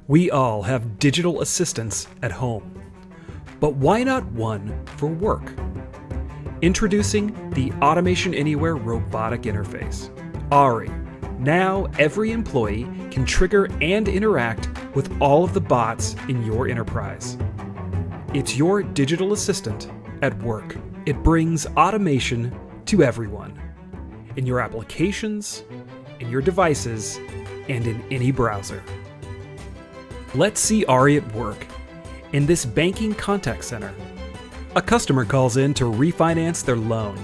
We all have digital assistants at home. But why not one for work? Introducing the Automation Anywhere Robotic Interface, ARI. Now every employee can trigger and interact with all of the bots in your enterprise. It's your digital assistant at work. It brings automation to everyone, in your applications, in your devices, and in any browser. Let's see ARI at work in this banking contact center. A customer calls in to refinance their loan.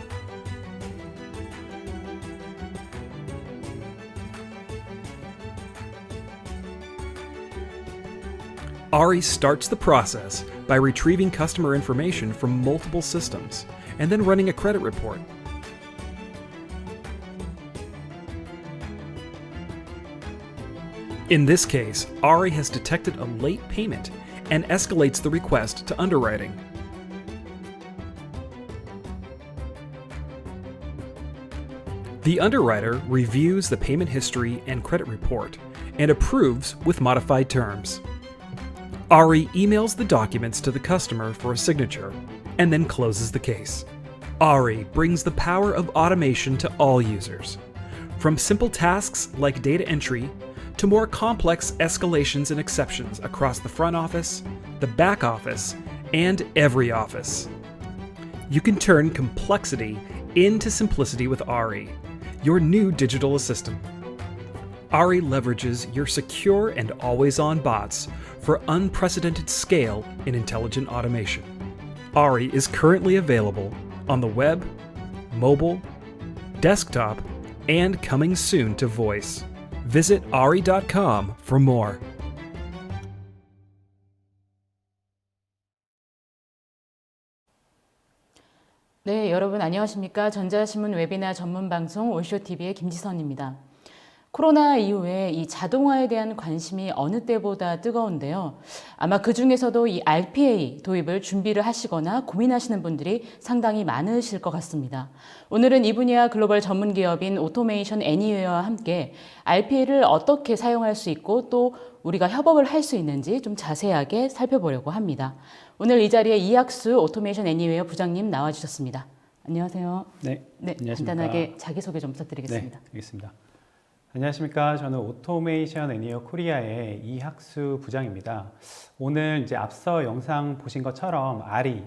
ARI starts the process by retrieving customer information from multiple systems and then running a credit report. In this case, ARI has detected a late payment and escalates the request to underwriting. The underwriter reviews the payment history and credit report and approves with modified terms. ARI emails the documents to the customer for a signature and then closes the case. ARI brings the power of automation to all users, from simple tasks like data entry to more complex escalations and exceptions across the front office, the back office, and every office. You can turn complexity into simplicity with ARI, your new digital assistant. ARI leverages your secure and always-on bots for unprecedented scale in intelligent automation. ARI is currently available on the web, mobile, desktop, and coming soon to voice. Visit ARI.com for more. 네, 여러분 안녕하십니까? 전자신문 웨비나 전문 방송 올쇼TV의 김지선입니다. 코로나 이후에 이 자동화에 대한 관심이 어느 때보다 뜨거운데요. 아마 그 중에서도 이 RPA 도입을 준비를 하시거나 고민하시는 분들이 상당히 많으실 것 같습니다. 오늘은 이 분야 글로벌 전문 기업인 오토메이션 애니웨어와 함께 RPA를 어떻게 사용할 수 있고 또 우리가 협업을 할 수 있는지 좀 자세하게 살펴보려고 합니다. 오늘 이 자리에 이학수 오토메이션 애니웨어 부장님 나와주셨습니다. 안녕하세요. 네, 안녕하십니까. 간단하게 자기소개 좀 부탁드리겠습니다. 네, 알겠습니다. 안녕하십니까. 저는 오토메이션 애니어 코리아의 이학수 부장입니다. 오늘 이제 앞서 영상 보신 것처럼 ARI,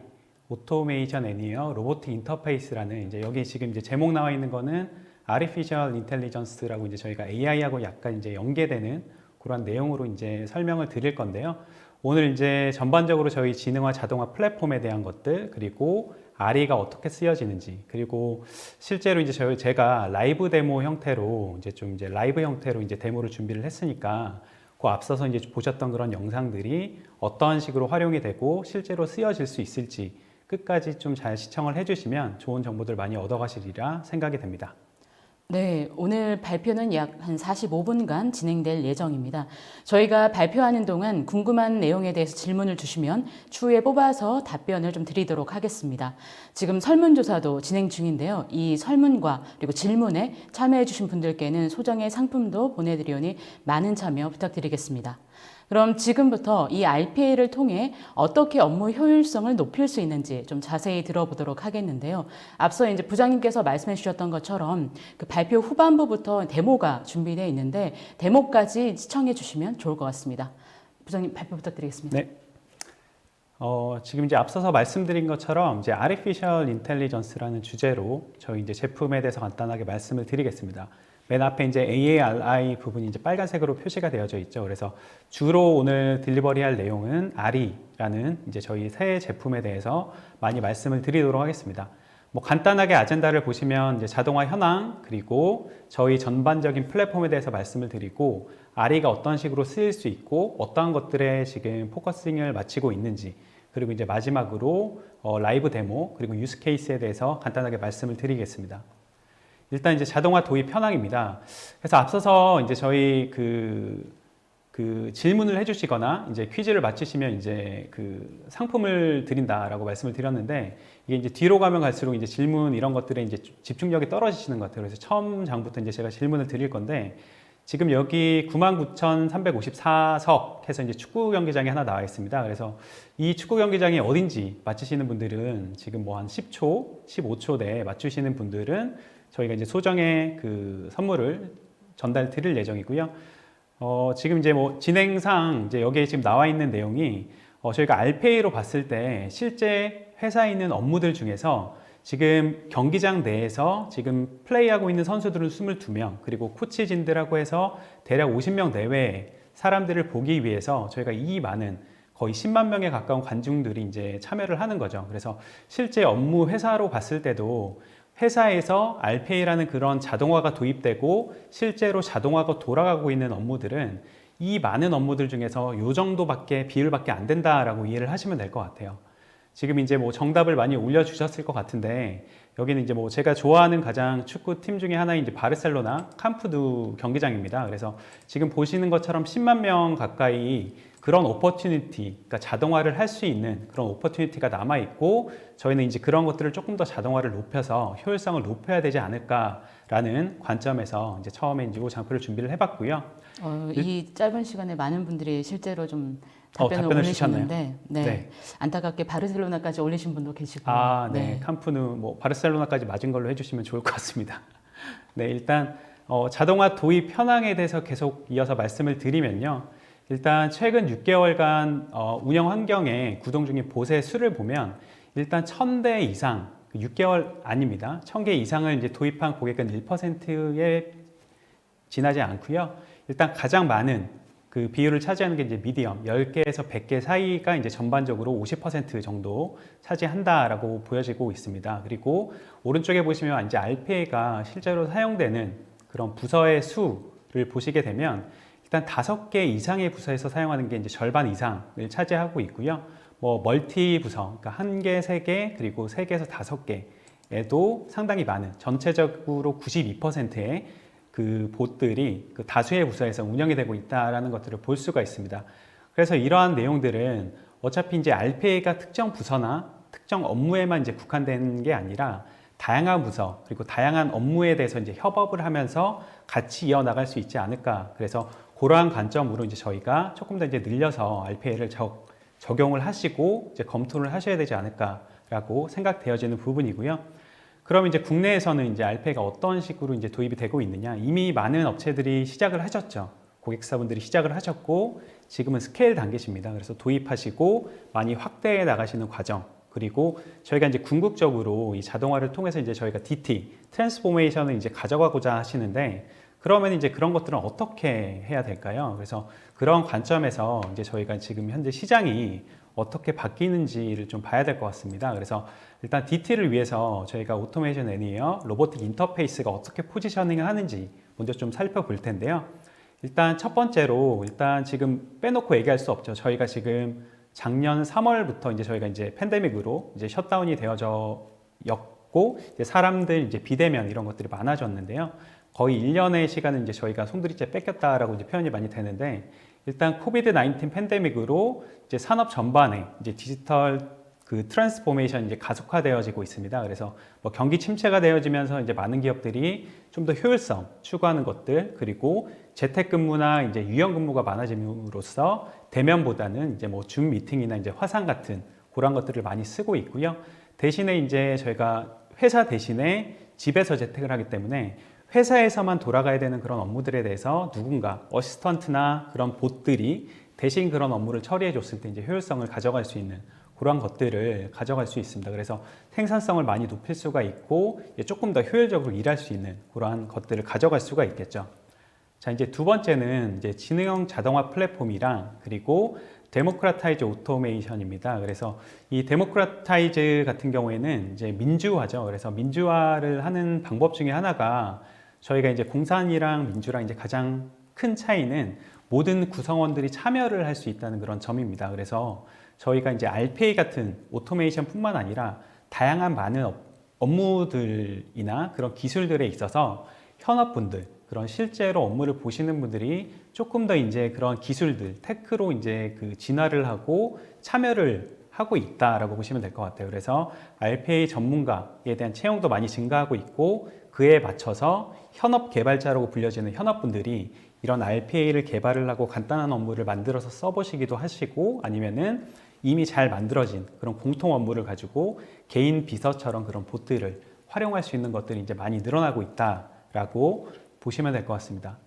오토메이션 애니어 로보틱 인터페이스라는 이제 여기 지금 이제 제목 나와 있는 거는 Artificial Intelligence라고 이제 저희가 AI하고 약간 이제 연계되는 그런 내용으로 이제 설명을 드릴 건데요. 오늘 이제 전반적으로 저희 지능화 자동화 플랫폼에 대한 것들, 그리고 ARI가 어떻게 쓰여지는지, 그리고 실제로 이제 제가 라이브 데모 형태로 이제 라이브 형태로 이제 데모를 준비를 했으니까 그 앞서서 이제 보셨던 그런 영상들이 어떠한 식으로 활용이 되고 실제로 쓰여질 수 있을지 끝까지 좀 잘 시청을 해주시면 좋은 정보들 많이 얻어가시리라 생각이 됩니다. 네, 오늘 발표는 약 한 45분간 진행될 예정입니다. 저희가 발표하는 동안 궁금한 내용에 대해서 질문을 주시면 추후에 뽑아서 답변을 좀 드리도록 하겠습니다. 지금 설문조사도 진행 중인데요. 이 설문과 그리고 질문에 참여해 주신 분들께는 소정의 상품도 보내드리오니 많은 참여 부탁드리겠습니다. 그럼 지금부터 이 RPA를 통해 어떻게 업무 효율성을 높일 수 있는지 좀 자세히 들어보도록 하겠는데요. 앞서 이제 부장님께서 말씀해 주셨던 것처럼 그 발표 후반부부터 데모가 준비되어 있는데 데모까지 시청해 주시면 좋을 것 같습니다. 부장님 발표 부탁드리겠습니다. 네. 지금 이제 앞서서 말씀드린 것처럼 이제 Artificial Intelligence라는 주제로 저희 이제 제품에 대해서 간단하게 말씀을 드리겠습니다. 맨 앞에 이제 AARI 부분이 이제 빨간색으로 표시가 되어져 있죠. 그래서 주로 오늘 딜리버리할 내용은 ARI라는 이제 저희 새 제품에 대해서 많이 말씀을 드리도록 하겠습니다. 뭐 간단하게 아젠다를 보시면 이제 자동화 현황, 그리고 저희 전반적인 플랫폼에 대해서 말씀을 드리고 ARI가 어떤 식으로 쓰일 수 있고 어떠한 것들에 지금 포커싱을 마치고 있는지, 그리고 이제 마지막으로 라이브 데모 그리고 유스 케이스에 대해서 간단하게 말씀을 드리겠습니다. 일단 이제 자동화 도입 현황입니다. 그래서 앞서서 이제 저희 그 질문을 해주시거나 이제 퀴즈를 맞히시면 이제 그 상품을 드린다라고 말씀을 드렸는데, 이게 이제 뒤로 가면 갈수록 이제 질문 이런 것들에 이제 집중력이 떨어지시는 것 같아요. 그래서 처음 장부터 이제 제가 질문을 드릴 건데, 지금 여기 99,354석 해서 이제 축구 경기장이 하나 나와 있습니다. 그래서 이 축구 경기장이 어딘지 맞히시는 분들은 지금 뭐 한 10초, 15초 내에 맞추시는 분들은 저희가 이제 소정의 그 선물을 전달 드릴 예정이고요. 지금 이제 뭐 진행상 이제 여기에 지금 나와 있는 내용이 저희가 알페이로 봤을 때 실제 회사에 있는 업무들 중에서 지금 경기장 내에서 지금 플레이하고 있는 선수들은 22명, 그리고 코치진들하고 해서 대략 50명 내외의 사람들을 보기 위해서 저희가 이 많은 거의 10만 명에 가까운 관중들이 이제 참여를 하는 거죠. 그래서 실제 업무 회사로 봤을 때도 회사에서 알페이라는 그런 자동화가 도입되고 실제로 자동화가 돌아가고 있는 업무들은 이 많은 업무들 중에서 이 정도밖에 비율밖에 안 된다라고 이해를 하시면 될 것 같아요. 지금 이제 뭐 정답을 많이 올려주셨을 것 같은데 여기는 이제 뭐 제가 좋아하는 가장 축구 팀 중에 하나인 이제 바르셀로나 캄프누 경기장입니다. 그래서 지금 보시는 것처럼 10만 명 가까이 그런 오퍼튜니티, 그러니까 자동화를 할 수 있는 그런 오퍼튜니티가 남아 있고 저희는 이제 그런 것들을 조금 더 자동화를 높여서 효율성을 높여야 되지 않을까라는 관점에서 이제 처음에 이제 이 장표를 준비를 해봤고요. 이 짧은 시간에 많은 분들이 실제로 좀 답변을 올리셨는데 네. 안타깝게 바르셀로나까지 올리신 분도 계시고 네. 캄프누 뭐 바르셀로나까지 맞은 걸로 해주시면 좋을 것 같습니다. 네, 일단 자동화 도입 현황에 대해서 계속 이어서 말씀을 드리면요. 일단 최근 6개월간 운영 환경에 구동 중인 보세 수를 보면 일단 1000대 이상, 6개월 아닙니다. 1000개 이상을 이제 도입한 고객은 1%에 지나지 않고요. 일단 가장 많은 그 비율을 차지하는 게 이제 미디엄, 10개에서 100개 사이가 이제 전반적으로 50% 정도 차지한다라고 보여지고 있습니다. 그리고 오른쪽에 보시면 이제 알페이가 실제로 사용되는 그런 부서의 수를 보시게 되면 일단 5개 이상의 부서에서 사용하는 게 이제 절반 이상을 차지하고 있고요. 뭐 멀티 부서, 그러니까 1개, 3개, 그리고 3개에서 5개에도 상당히 많은 전체적으로 92%의 그 봇들이 그 다수의 부서에서 운영이 되고 있다는 것들을 볼 수가 있습니다. 그래서 이러한 내용들은 어차피 이제 알페이가 특정 부서나 특정 업무에만 이제 국한된 게 아니라 다양한 부서 그리고 다양한 업무에 대해서 이제 협업을 하면서 같이 이어나갈 수 있지 않을까. 그래서 그러한 관점으로 이제 저희가 조금 더 이제 늘려서 알페이를 적용을 하시고 이제 검토를 하셔야 되지 않을까라고 생각되어지는 부분이고요. 그럼 이제 국내에서는 이제 알페이가 어떤 식으로 이제 도입이 되고 있느냐? 이미 많은 업체들이 시작을 하셨죠. 고객사분들이 시작을 하셨고 지금은 스케일 단계십니다. 그래서 도입하시고 많이 확대해 나가시는 과정. 그리고 저희가 이제 궁극적으로 이 자동화를 통해서 이제 저희가 DT, 트랜스포메이션을 이제 가져가고자 하시는데 그러면 이제 그런 것들은 어떻게 해야 될까요? 그래서 그런 관점에서 이제 저희가 지금 현재 시장이 어떻게 바뀌는지를 좀 봐야 될 것 같습니다. 그래서 일단 DT를 위해서 저희가 오토메이션 애니어 로보틱 인터페이스가 어떻게 포지셔닝을 하는지 먼저 좀 살펴볼 텐데요. 일단 첫 번째로 일단 지금 빼놓고 얘기할 수 없죠. 저희가 지금 작년 3월부터 이제 저희가 이제 팬데믹으로 이제 셧다운이 되어졌고 이제 사람들 이제 비대면 이런 것들이 많아졌는데요. 거의 1년의 시간을 이제 저희가 송두리째 뺏겼다라고 이제 표현이 많이 되는데 일단 코비드 19 팬데믹으로 이제 산업 전반에 이제 디지털 그 트랜스포메이션이 이제 가속화되어지고 있습니다. 그래서 뭐 경기 침체가 되어지면서 이제 많은 기업들이 좀 더 효율성 추구하는 것들 그리고 재택근무나 이제 유연근무가 많아짐으로써 대면보다는 이제 뭐 줌 미팅이나 이제 화상 같은 그런 것들을 많이 쓰고 있고요. 대신에 이제 저희가 회사 대신에 집에서 재택을 하기 때문에 회사에서만 돌아가야 되는 그런 업무들에 대해서 누군가 어시스턴트나 그런 봇들이 대신 그런 업무를 처리해 줬을 때 이제 효율성을 가져갈 수 있는 그런 것들을 가져갈 수 있습니다. 그래서 생산성을 많이 높일 수가 있고 조금 더 효율적으로 일할 수 있는 그러한 것들을 가져갈 수가 있겠죠. 자, 이제 두 번째는 이제 지능형 자동화 플랫폼이랑 그리고 데모크라타이즈 오토메이션입니다. 그래서 이 데모크라타이즈 같은 경우에는 이제 민주화죠. 그래서 민주화를 하는 방법 중에 하나가 저희가 이제 공산이랑 민주랑 이제 가장 큰 차이는 모든 구성원들이 참여를 할 수 있다는 그런 점입니다. 그래서 저희가 이제 알페이 같은 오토메이션뿐만 아니라 다양한 많은 업무들이나 그런 기술들에 있어서 현업분들, 그런 실제로 업무를 보시는 분들이 조금 더 이제 그런 기술들, 테크로 이제 그 진화를 하고 참여를 하고 있다라고 보시면 될 것 같아요. 그래서 알페이 전문가에 대한 채용도 많이 증가하고 있고 그에 맞춰서 현업 개발자라고 불려지는 현업분들이 이런 RPA를 개발을 하고 간단한 업무를 만들어서 써보시기도 하시고 아니면은 이미 잘 만들어진 그런 공통 업무를 가지고 개인 비서처럼 그런 봇들을 활용할 수 있는 것들이 이제 많이 늘어나고 있다라고 보시면 될 것 같습니다.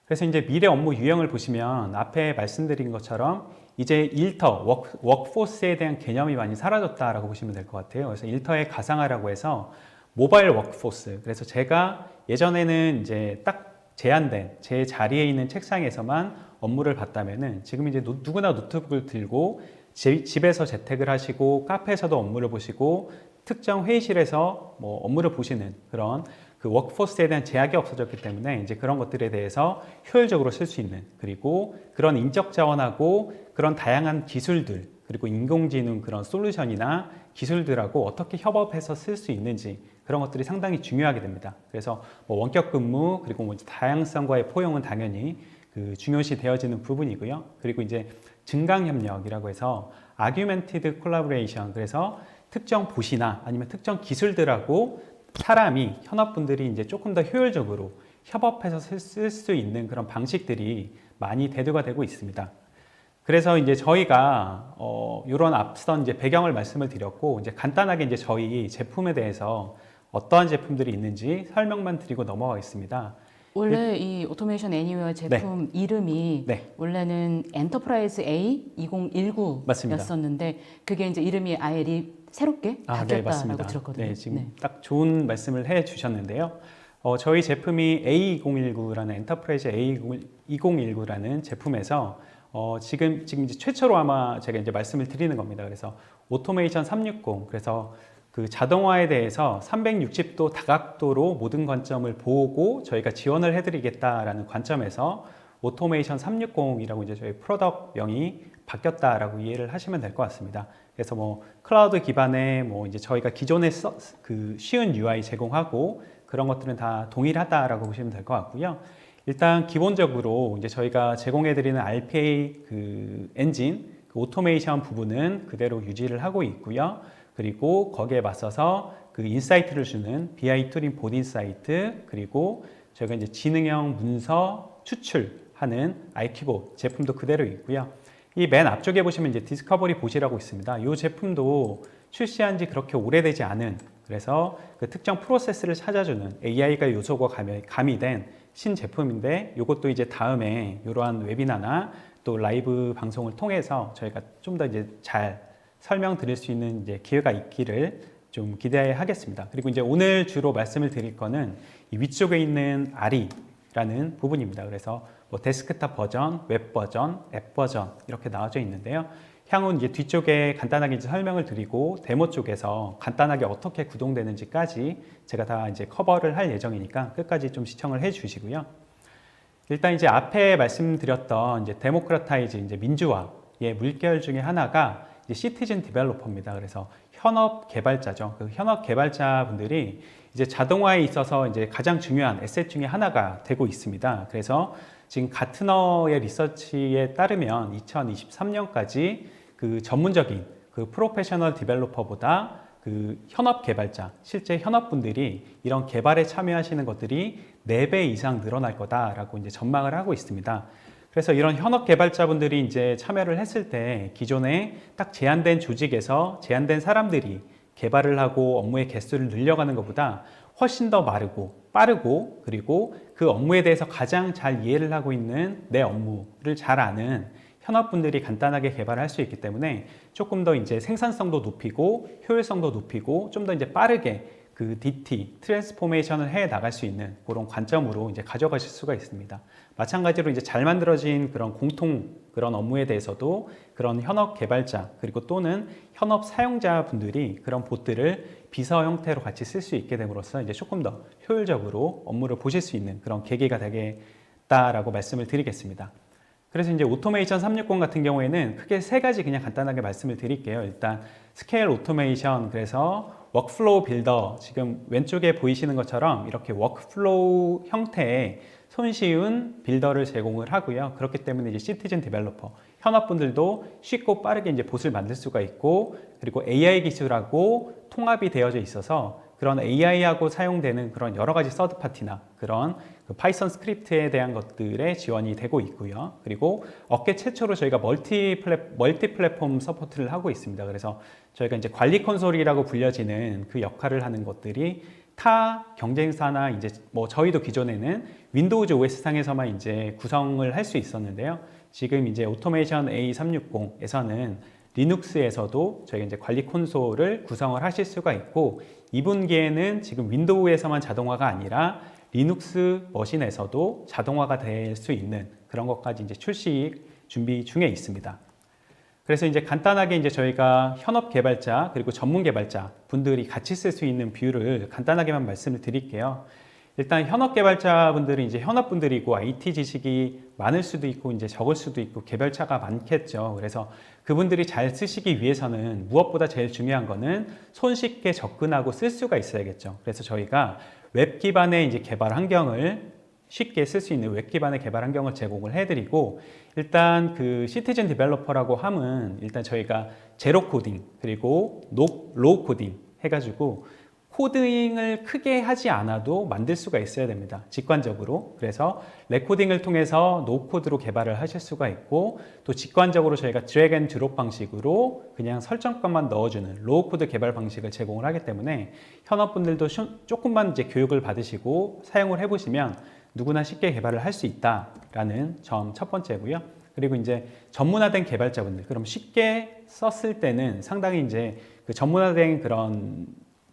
그래서 이제 미래 업무 유형을 보시면 앞에 말씀드린 것처럼 이제 일터, 워크포스에 대한 개념이 많이 사라졌다라고 보시면 될 것 같아요. 그래서 일터의 가상화라고 해서 모바일 워크포스. 그래서 제가 예전에는 이제 딱 제한된 제 자리에 있는 책상에서만 업무를 봤다면은 지금 이제 누구나 노트북을 들고 집에서 재택을 하시고 카페에서도 업무를 보시고 특정 회의실에서 뭐 업무를 보시는 그런 그 워크포스에 대한 제약이 없어졌기 때문에 이제 그런 것들에 대해서 효율적으로 쓸 수 있는 그리고 그런 인적 자원하고 그런 다양한 기술들 그리고 인공지능 그런 솔루션이나 기술들하고 어떻게 협업해서 쓸 수 있는지 그런 것들이 상당히 중요하게 됩니다. 그래서 뭐 원격 근무 그리고 뭐 다양성과의 포용은 당연히 그 중요시 되어지는 부분이고요. 그리고 이제 증강 협력이라고 해서 Augmented Collaboration 그래서 특정 봇이나 아니면 특정 기술들하고 사람이 현업분들이 이제 조금 더 효율적으로 협업해서 쓸 수 있는 그런 방식들이 많이 대두가 되고 있습니다. 그래서 이제 저희가 이런 앞선 이제 배경을 말씀을 드렸고 이제 간단하게 이제 저희 제품에 대해서 어떠한 제품들이 있는지 설명만 드리고 넘어가겠습니다. 원래 이 오토메이션 애니웨어 제품 이름이 원래는 엔터프라이즈 A 2019였었는데 그게 이제 이름이 아예 새롭게 바뀌었다라고 들었거든요. 네, 지금 딱 좋은 말씀을 해 주셨는데요. 저희 제품이 A2019라는 엔터프라이즈 A2019라는 제품에서 지금 이제 최초로 아마 제가 이제 말씀을 드리는 겁니다. 그래서 오토메이션 360 그래서 그 자동화에 대해서 360도 다각도로 모든 관점을 보고 저희가 지원을 해드리겠다라는 관점에서 오토메이션 360이라고 이제 저희 프로덕트명이 바뀌었다라고 이해를 하시면 될 것 같습니다. 그래서 뭐 클라우드 기반의 뭐 이제 저희가 기존에 그 쉬운 UI 제공하고 그런 것들은 다 동일하다라고 보시면 될 것 같고요. 일단 기본적으로 이제 저희가 제공해드리는 RPA 그 엔진, 그 오토메이션 부분은 그대로 유지를 하고 있고요. 그리고 거기에 맞서서 그 인사이트를 주는 BI 툴인 봇인사이트 그리고 저희가 이제 지능형 문서 추출하는 IQ봇 제품도 그대로 있고요. 이 맨 앞쪽에 보시면 이제 디스커버리 봇이라고 있습니다. 이 제품도 출시한 지 그렇게 오래되지 않은 그래서 그 특정 프로세스를 찾아주는 AI가 요소가 가미된 신제품인데 이것도 이제 다음에 이러한 웨비나나 또 라이브 방송을 통해서 저희가 좀 더 이제 잘 설명드릴 수 있는 이제 기회가 있기를 좀 기대하겠습니다. 그리고 이제 오늘 주로 말씀을 드릴 거는 이 위쪽에 있는 RE라는 부분입니다. 그래서 뭐 데스크탑 버전, 웹 버전, 앱 버전 이렇게 나와져 있는데요. 향후 이제 뒤쪽에 간단하게 이제 설명을 드리고 데모 쪽에서 간단하게 어떻게 구동되는지까지 제가 다 이제 커버를 할 예정이니까 끝까지 좀 시청을 해 주시고요. 일단 이제 앞에 말씀드렸던 이제 데모크라타이즈 이제 민주화의 물결 중에 하나가 이제 시티즌 디벨로퍼입니다. 그래서 현업 개발자죠. 그 현업 개발자분들이 이제 자동화에 있어서 이제 가장 중요한 에셋 중에 하나가 되고 있습니다. 그래서 지금 가트너의 리서치에 따르면 2023년까지 그 전문적인 그 프로페셔널 디벨로퍼보다 그 현업 개발자, 실제 현업분들이 이런 개발에 참여하시는 것들이 4배 이상 늘어날 거다라고 이제 전망을 하고 있습니다. 그래서 이런 현업 개발자분들이 이제 참여를 했을 때 기존에 딱 제한된 조직에서 제한된 사람들이 개발을 하고 업무의 개수를 늘려가는 것보다 훨씬 더 빠르고 그리고 그 업무에 대해서 가장 잘 이해를 하고 있는 내 업무를 잘 아는 현업분들이 간단하게 개발을 할 수 있기 때문에 조금 더 이제 생산성도 높이고 효율성도 높이고 좀 더 이제 빠르게 그 DT, 트랜스포메이션을 해 나갈 수 있는 그런 관점으로 이제 가져가실 수가 있습니다. 마찬가지로 이제 잘 만들어진 그런 공통 그런 업무에 대해서도 그런 현업 개발자 그리고 또는 현업 사용자분들이 그런 봇들을 비서 형태로 같이 쓸 수 있게 됨으로써 이제 조금 더 효율적으로 업무를 보실 수 있는 그런 계기가 되겠다라고 말씀을 드리겠습니다. 그래서 이제 오토메이션 360 같은 경우에는 크게 3가지 그냥 간단하게 말씀을 드릴게요. 일단 스케일 오토메이션 그래서 워크플로우 빌더 지금 왼쪽에 보이시는 것처럼 이렇게 워크플로우 형태의 손쉬운 빌더를 제공을 하고요. 그렇기 때문에 이제 시티즌 디벨로퍼 현업분들도 쉽고 빠르게 이제 봇을 만들 수가 있고 그리고 AI 기술하고 통합이 되어져 있어서 그런 AI하고 사용되는 그런 여러 가지 서드 파티나 그런 그 파이썬 스크립트에 대한 것들의 지원이 되고 있고요. 그리고 업계 최초로 저희가 멀티 플랫폼 서포트를 하고 있습니다. 그래서 저희가 이제 관리 콘솔이라고 불려지는 그 역할을 하는 것들이 타 경쟁사나 이제 뭐 저희도 기존에는 윈도우즈 OS 상에서만 이제 구성을 할 수 있었는데요. 지금 이제 오토메이션 A360에서는 리눅스에서도 저희가 이제 관리 콘솔을 구성을 하실 수가 있고, 2분기에는 지금 윈도우에서만 자동화가 아니라 리눅스 머신에서도 자동화가 될 수 있는 그런 것까지 이제 출시 준비 중에 있습니다. 그래서 이제 간단하게 이제 저희가 현업 개발자 그리고 전문 개발자 분들이 같이 쓸 수 있는 뷰를 간단하게만 말씀을 드릴게요. 일단 현업 개발자 분들은 이제 현업 분들이고 IT 지식이 많을 수도 있고 이제 적을 수도 있고 개별차가 많겠죠. 그래서 그분들이 잘 쓰시기 위해서는 무엇보다 제일 중요한 거는 손쉽게 접근하고 쓸 수가 있어야겠죠. 그래서 저희가 웹 기반의 이제 개발 환경을 쉽게 쓸 수 있는 웹 기반의 개발 환경을 제공을 해드리고, 일단 그 시티즌 디벨로퍼라고 함은 일단 저희가 제로 코딩 그리고 로우 코딩 해가지고 코딩을 크게 하지 않아도 만들 수가 있어야 됩니다. 직관적으로. 그래서 레코딩을 통해서 노코드로 개발을 하실 수가 있고, 또 직관적으로 저희가 드래그 앤 드롭 방식으로 그냥 설정값만 넣어주는 로우코드 개발 방식을 제공을 하기 때문에 현업분들도 조금만 이제 교육을 받으시고 사용을 해보시면 누구나 쉽게 개발을 할 수 있다라는 점 첫 번째고요. 그리고 이제 전문화된 개발자분들, 그럼 쉽게 썼을 때는 상당히 이제 그 전문화된 그런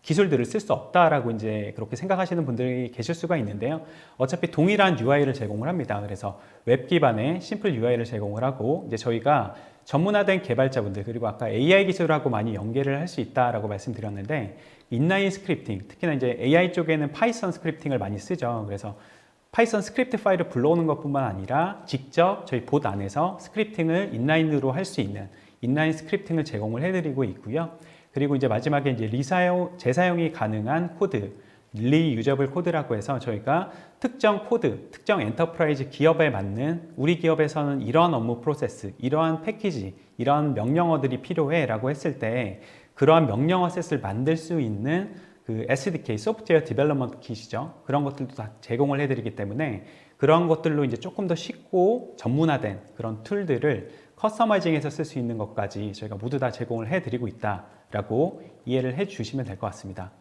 기술들을 쓸 수 없다라고 이제 그렇게 생각하시는 분들이 계실 수가 있는데요. 어차피 동일한 UI를 제공을 합니다. 그래서 웹 기반의 심플 UI를 제공을 하고, 이제 저희가 전문화된 개발자분들 그리고 아까 AI 기술하고 많이 연계를 할 수 있다라고 말씀드렸는데, 인라인 스크립팅, 특히나 이제 AI 쪽에는 파이썬 스크립팅을 많이 쓰죠. 그래서 파이썬 스크립트 파일을 불러오는 것뿐만 아니라 직접 저희 봇 안에서 스크립팅을 인라인으로 할 수 있는 인라인 스크립팅을 제공을 해드리고 있고요. 그리고 이제 마지막에 이제 재사용이 가능한 코드, 리유저블 코드라고 해서 저희가 특정 코드, 특정 엔터프라이즈 기업에 맞는, 우리 기업에서는 이러한 업무 프로세스, 이러한 패키지, 이러한 명령어들이 필요해 라고 했을 때 그러한 명령어 셋을 만들 수 있는 그 SDK, 소프트웨어 디벨롭먼트 킷이죠. 그런 것들도 다 제공을 해드리기 때문에 그런 것들로 이제 조금 더 쉽고 전문화된 그런 툴들을 커스터마이징해서 쓸 수 있는 것까지 저희가 모두 다 제공을 해드리고 있다라고 이해를 해주시면 될 것 같습니다.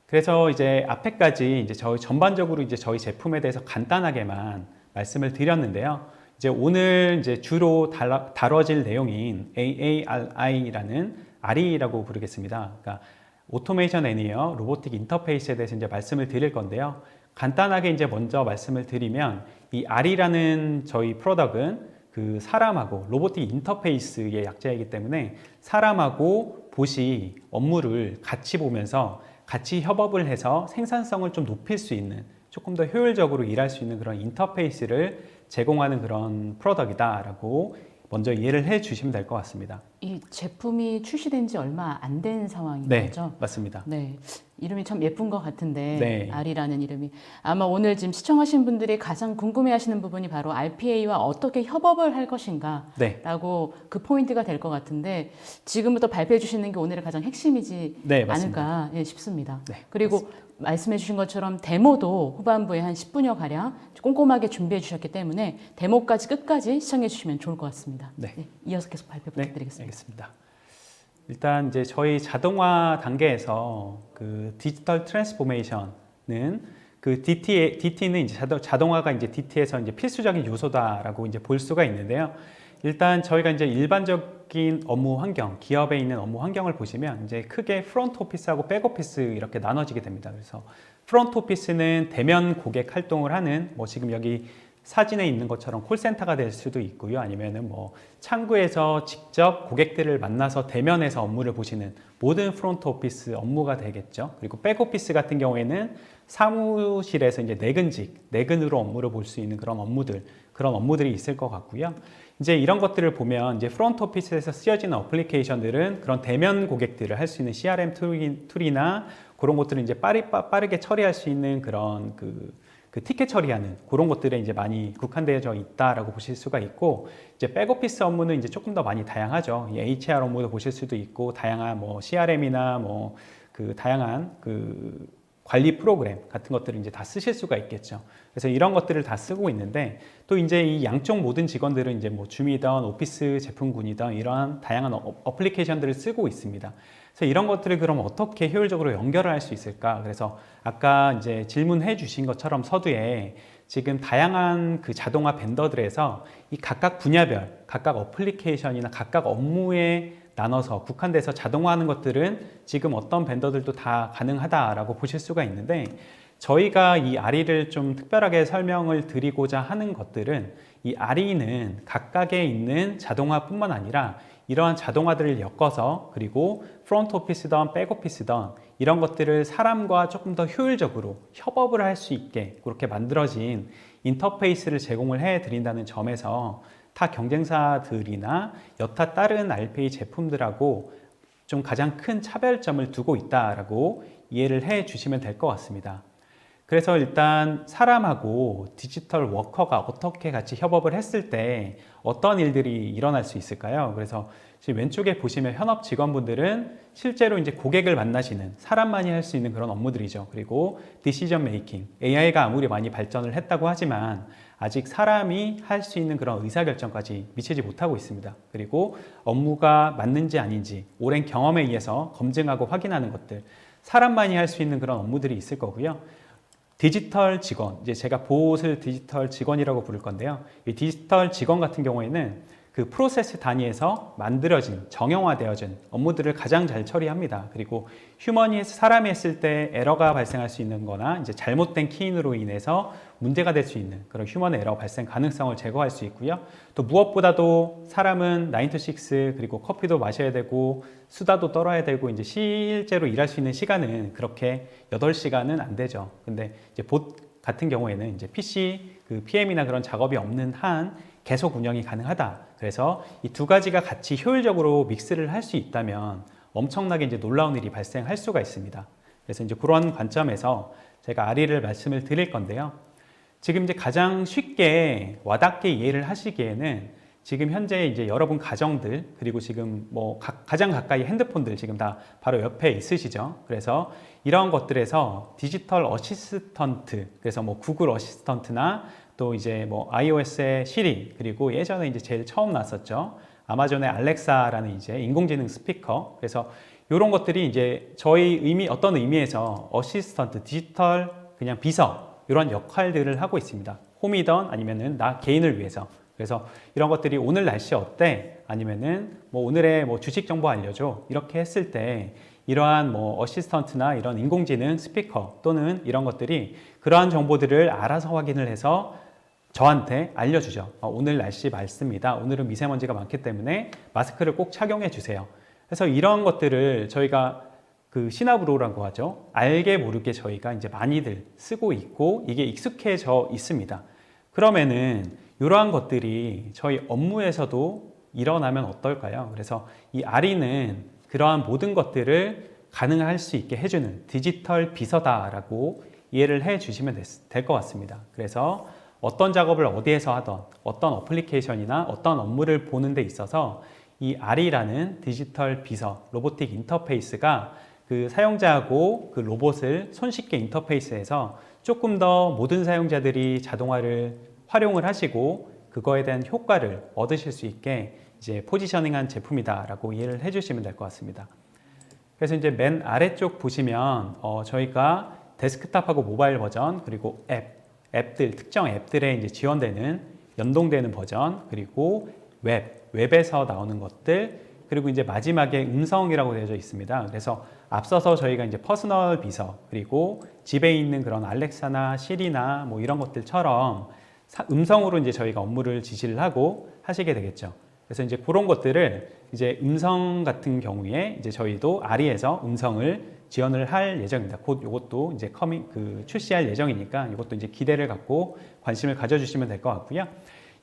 그래서 이제 앞에까지 이제 저희 전반적으로 이제 저희 제품에 대해서 간단하게만 말씀을 드렸는데요. 이제 오늘 이제 주로 다뤄질 내용인 AARI라는 RE라고 부르겠습니다. 그러니까 오토메이션 애니어 로보틱 인터페이스에 대해서 이제 말씀을 드릴 건데요. 간단하게 이제 먼저 말씀을 드리면, 이 RE라는 저희 프로덕트는 그 사람하고 로보틱 인터페이스의 약자이기 때문에 사람하고 봇이 업무를 같이 보면서 같이 협업을 해서 생산성을 좀 높일 수 있는, 조금 더 효율적으로 일할 수 있는 그런 인터페이스를 제공하는 그런 프로덕트이다라고 먼저 이해를 해 주시면 될 것 같습니다. 이 제품이 출시된 지 얼마 안 된 상황인 네, 거죠? 맞습니다. 네. 이름이 참 예쁜 것 같은데, 네. RE라는 이름이. 아마 오늘 지금 시청하신 분들이 가장 궁금해 하시는 부분이 바로 RPA와 어떻게 협업을 할 것인가 네. 라고 그 포인트가 될 것 같은데, 지금부터 발표해 주시는 게 오늘의 가장 핵심이지 네, 맞습니다. 않을까 싶습니다. 네, 그리고 맞습니다. 말씀해 주신 것처럼 데모도 후반부에 한 10분여 가량 꼼꼼하게 준비해 주셨기 때문에 데모까지 끝까지 시청해 주시면 좋을 것 같습니다. 네. 이어서 계속 발표 부탁드리겠습니다. 네, 알겠습니다. 일단 이제 저희 자동화 단계에서 그 디지털 트랜스포메이션은 그 DT는 이제 자동화가 이제 DT에서 이제 필수적인 요소다라고 이제 볼 수가 있는데요. 일단 저희가 이제 일반적인 업무 환경, 기업에 있는 업무 환경을 보시면 이제 크게 프론트 오피스하고 백 오피스 이렇게 나눠지게 됩니다. 그래서 프론트 오피스는 대면 고객 활동을 하는, 뭐 지금 여기 사진에 있는 것처럼 콜센터가 될 수도 있고요. 아니면은 뭐 창구에서 직접 고객들을 만나서 대면해서 업무를 보시는 모든 프론트 오피스 업무가 되겠죠. 그리고 백 오피스 같은 경우에는 사무실에서 이제 내근으로 업무를 볼 수 있는 그런 업무들이 있을 것 같고요. 이제 이런 것들을 보면 이제 프론트 오피스에서 쓰여지는 어플리케이션들은 그런 대면 고객들을 할 수 있는 CRM 툴이나 그런 것들을 이제 빠르게 처리할 수 있는 그런 그 티켓 처리하는 그런 것들에 이제 많이 국한되어져 있다라고 보실 수가 있고, 이제 백오피스 업무는 이제 조금 더 많이 다양하죠. HR 업무도 보실 수도 있고, 다양한 뭐 CRM이나 뭐 그 다양한 그 관리 프로그램 같은 것들을 이제 다 쓰실 수가 있겠죠. 그래서 이런 것들을 다 쓰고 있는데 또 이제 이 양쪽 모든 직원들은 이제 뭐 줌이든 오피스 제품군이든 이러한 다양한 어플리케이션들을 쓰고 있습니다. 그래서 이런 것들을 그럼 어떻게 효율적으로 연결을 할 수 있을까? 그래서 아까 이제 질문해 주신 것처럼 서두에 지금 다양한 그 자동화 벤더들에서 이 각각 분야별, 각각 어플리케이션이나 각각 업무에 나눠서 국한돼서 자동화하는 것들은 지금 어떤 벤더들도 다 가능하다라고 보실 수가 있는데 저희가 이 아리를 좀 특별하게 설명을 드리고자 하는 것들은 이 아리는 각각에 있는 자동화뿐만 아니라 이러한 자동화들을 엮어서 그리고 프론트 오피스든 백 오피스든 이런 것들을 사람과 조금 더 효율적으로 협업을 할 수 있게 그렇게 만들어진 인터페이스를 제공을 해 드린다는 점에서 타 경쟁사들이나 여타 다른 알페이 제품들하고 좀 가장 큰 차별점을 두고 있다라고 이해를 해 주시면 될 것 같습니다. 그래서 일단 사람하고 디지털 워커가 어떻게 같이 협업을 했을 때 어떤 일들이 일어날 수 있을까요? 그래서 지금 왼쪽에 보시면 현업 직원분들은 실제로 이제 고객을 만나시는 사람만이 할 수 있는 그런 업무들이죠. 그리고 디시전 메이킹, AI가 아무리 많이 발전을 했다고 하지만 아직 사람이 할 수 있는 그런 의사결정까지 미치지 못하고 있습니다. 그리고 업무가 맞는지 아닌지 오랜 경험에 의해서 검증하고 확인하는 것들, 사람만이 할 수 있는 그런 업무들이 있을 거고요. 디지털 직원, 이제 제가 보옷을 디지털 직원이라고 부를 건데요. 이 디지털 직원 같은 경우에는 그 프로세스 단위에서 만들어진, 정형화되어진 업무들을 가장 잘 처리합니다. 그리고 휴먼이 사람이 했을 때 에러가 발생할 수 있는 거나 이제 잘못된 키인으로 인해서 문제가 될 수 있는 그런 휴먼 에러 발생 가능성을 제거할 수 있고요. 또 무엇보다도 사람은 9 to 6 그리고 커피도 마셔야 되고 수다도 떨어야 되고 이제 실제로 일할 수 있는 시간은 그렇게 8시간은 안 되죠. 근데 이제 봇 같은 경우에는 이제 PC 그 PM이나 그런 작업이 없는 한 계속 운영이 가능하다. 그래서 이 두 가지가 같이 효율적으로 믹스를 할 수 있다면 엄청나게 이제 놀라운 일이 발생할 수가 있습니다. 그래서 이제 그런 관점에서 제가 아리를 말씀을 드릴 건데요. 지금 이제 가장 쉽게 와닿게 이해를 하시기에는 지금 현재 이제 여러분 가정들 그리고 지금 뭐 가장 가까이 핸드폰들 지금 다 바로 옆에 있으시죠. 그래서 이런 것들에서 디지털 어시스턴트, 그래서 뭐 구글 어시스턴트나 또 이제 뭐 iOS의 시리, 그리고 예전에 이제 제일 처음 났었죠. 아마존의 알렉사라는 이제 인공지능 스피커. 그래서 이런 것들이 이제 어떤 의미에서 어시스턴트, 디지털 그냥 비서 이런 역할들을 하고 있습니다. 홈이든 아니면은 나 개인을 위해서. 그래서 이런 것들이 오늘 날씨 어때? 아니면은 뭐 오늘의 뭐 주식 정보 알려줘. 이렇게 했을 때 이러한 뭐 어시스턴트나 이런 인공지능 스피커 또는 이런 것들이 그러한 정보들을 알아서 확인을 해서 저한테 알려주죠. 오늘 날씨 맑습니다. 오늘은 미세먼지가 많기 때문에 마스크를 꼭 착용해 주세요. 그래서 이런 것들을 저희가 그 시나브로라고 하죠. 알게 모르게 저희가 이제 많이들 쓰고 있고 이게 익숙해져 있습니다. 그러면은 이러한 것들이 저희 업무에서도 일어나면 어떨까요? 그래서 이 아리는 그러한 모든 것들을 가능할 수 있게 해주는 디지털 비서다라고 이해를 해 주시면 될 것 같습니다. 그래서 어떤 작업을 어디에서 하던 어떤 어플리케이션이나 어떤 업무를 보는 데 있어서 이 아리라는 디지털 비서, 로보틱 인터페이스가 그 사용자하고 그 로봇을 손쉽게 인터페이스해서 조금 더 모든 사용자들이 자동화를 활용을 하시고 그거에 대한 효과를 얻으실 수 있게 이제 포지셔닝한 제품이다라고 이해를 해주시면 될 것 같습니다. 그래서 이제 맨 아래쪽 보시면 저희가 데스크탑하고 모바일 버전 그리고 앱들 특정 앱들에 이제 지원되는 연동되는 버전 그리고 웹에서 나오는 것들 그리고 이제 마지막에 음성이라고 되어져 있습니다. 그래서 앞서서 저희가 이제 퍼스널 비서 그리고 집에 있는 그런 알렉사나 시리나 뭐 이런 것들처럼 음성으로 이제 저희가 업무를 지시를 하고 하시게 되겠죠. 그래서 이제 그런 것들을 이제 음성 같은 경우에 이제 저희도 아리에서 음성을 지원을 할 예정입니다. 곧 이것도 이제 출시할 예정이니까 이것도 이제 기대를 갖고 관심을 가져주시면 될 것 같고요.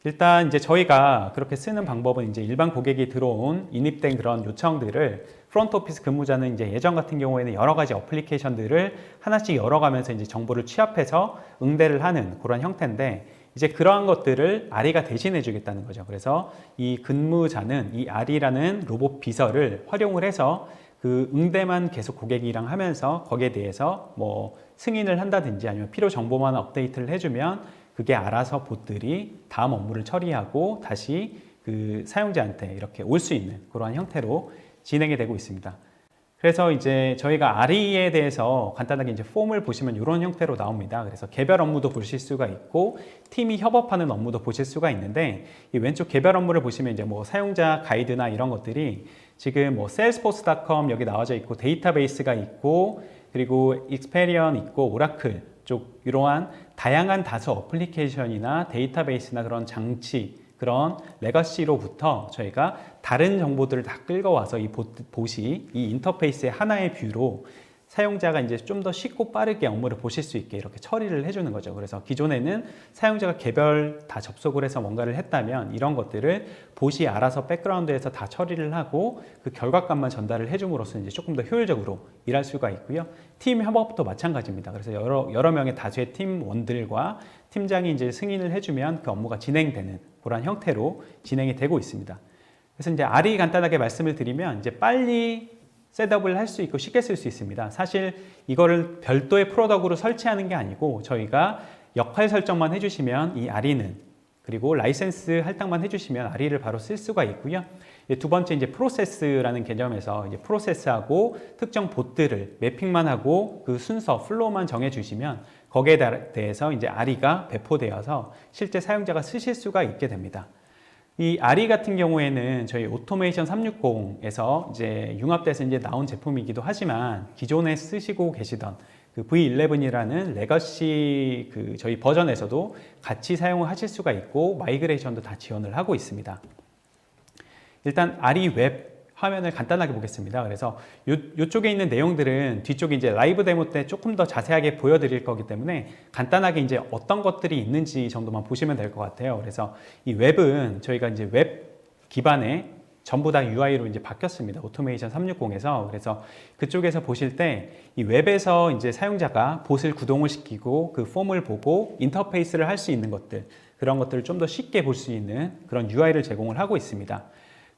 일단 이제 저희가 그렇게 쓰는 방법은 이제 일반 고객이 들어온 인입된 그런 요청들을 프론트 오피스 근무자는 이제 예전 같은 경우에는 여러 가지 어플리케이션들을 하나씩 열어가면서 이제 정보를 취합해서 응대를 하는 그런 형태인데 이제 그러한 것들을 아리가 대신해 주겠다는 거죠. 그래서 이 근무자는 이 아리라는 로봇 비서를 활용을 해서 그 응대만 계속 고객이랑 하면서 거기에 대해서 뭐 승인을 한다든지 아니면 필요 정보만 업데이트를 해주면 그게 알아서 봇들이 다음 업무를 처리하고 다시 그 사용자한테 이렇게 올 수 있는 그러한 형태로 진행이 되고 있습니다. 그래서 이제 저희가 RE에 대해서 간단하게 이제 폼을 보시면 이런 형태로 나옵니다. 그래서 개별 업무도 보실 수가 있고 팀이 협업하는 업무도 보실 수가 있는데 이 왼쪽 개별 업무를 보시면 이제 뭐 사용자 가이드나 이런 것들이 지금 뭐 salesforce.com 여기 나와져 있고 데이터베이스가 있고 그리고 익스페리언 있고 오라클 쪽 이러한 다양한 다수 어플리케이션이나 데이터베이스나 그런 장치 그런 레거시로부터 저희가 다른 정보들을 다 끌고 와서 이 봇이 이 인터페이스의 하나의 뷰로 사용자가 이제 좀 더 쉽고 빠르게 업무를 보실 수 있게 이렇게 처리를 해주는 거죠. 그래서 기존에는 사용자가 개별 다 접속을 해서 뭔가를 했다면 이런 것들을 봇이 알아서 백그라운드에서 다 처리를 하고 그 결과값만 전달을 해줌으로써 이제 조금 더 효율적으로 일할 수가 있고요. 팀 협업도 마찬가지입니다. 그래서 여러 명의 다수의 팀원들과 팀장이 이제 승인을 해주면 그 업무가 진행되는 그런 형태로 진행이 되고 있습니다. 그래서 이제 RE 간단하게 말씀을 드리면 이제 빨리 셋업을 할 수 있고 쉽게 쓸 수 있습니다. 사실 이거를 별도의 프로덕트로 설치하는 게 아니고 저희가 역할 설정만 해주시면 이 RE는 그리고 라이센스 할당만 해주시면 RE를 바로 쓸 수가 있고요. 두 번째 이제 프로세스라는 개념에서 이제 프로세스하고 특정 봇들을 매핑만 하고 그 순서 플로우만 정해주시면 거기에 대해서 이제 RE가 배포되어서 실제 사용자가 쓰실 수가 있게 됩니다. 이 RE 같은 경우에는 저희 오토메이션 360에서 이제 융합돼서 이제 나온 제품이기도 하지만 기존에 쓰시고 계시던 그 V11이라는 레거시 그 저희 버전에서도 같이 사용하실 수가 있고 마이그레이션도 다 지원을 하고 있습니다. 일단 RE 웹 화면을 간단하게 보겠습니다. 그래서 이쪽에 있는 내용들은 뒤쪽에 이제 라이브 데모 때 조금 더 자세하게 보여드릴 거기 때문에 간단하게 이제 어떤 것들이 있는지 정도만 보시면 될 것 같아요. 그래서 이 웹은 저희가 이제 웹 기반의 전부 다 UI로 이제 바뀌었습니다. 오토메이션 360에서. 그래서 그쪽에서 보실 때 이 웹에서 이제 사용자가 봇을 구동을 시키고 그 폼을 보고 인터페이스를 할 수 있는 것들, 그런 것들을 좀 더 쉽게 볼 수 있는 그런 UI를 제공을 하고 있습니다.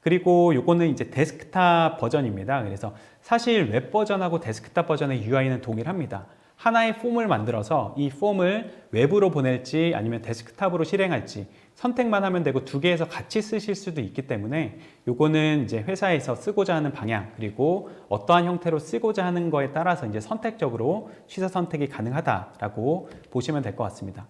그리고 요거는 이제 데스크탑 버전입니다. 그래서 사실 웹 버전하고 데스크탑 버전의 UI는 동일합니다. 하나의 폼을 만들어서 이 폼을 웹으로 보낼지 아니면 데스크탑으로 실행할지 선택만 하면 되고 두 개에서 같이 쓰실 수도 있기 때문에 요거는 이제 회사에서 쓰고자 하는 방향 그리고 어떠한 형태로 쓰고자 하는 거에 따라서 이제 선택적으로 취사 선택이 가능하다라고 보시면 될 것 같습니다.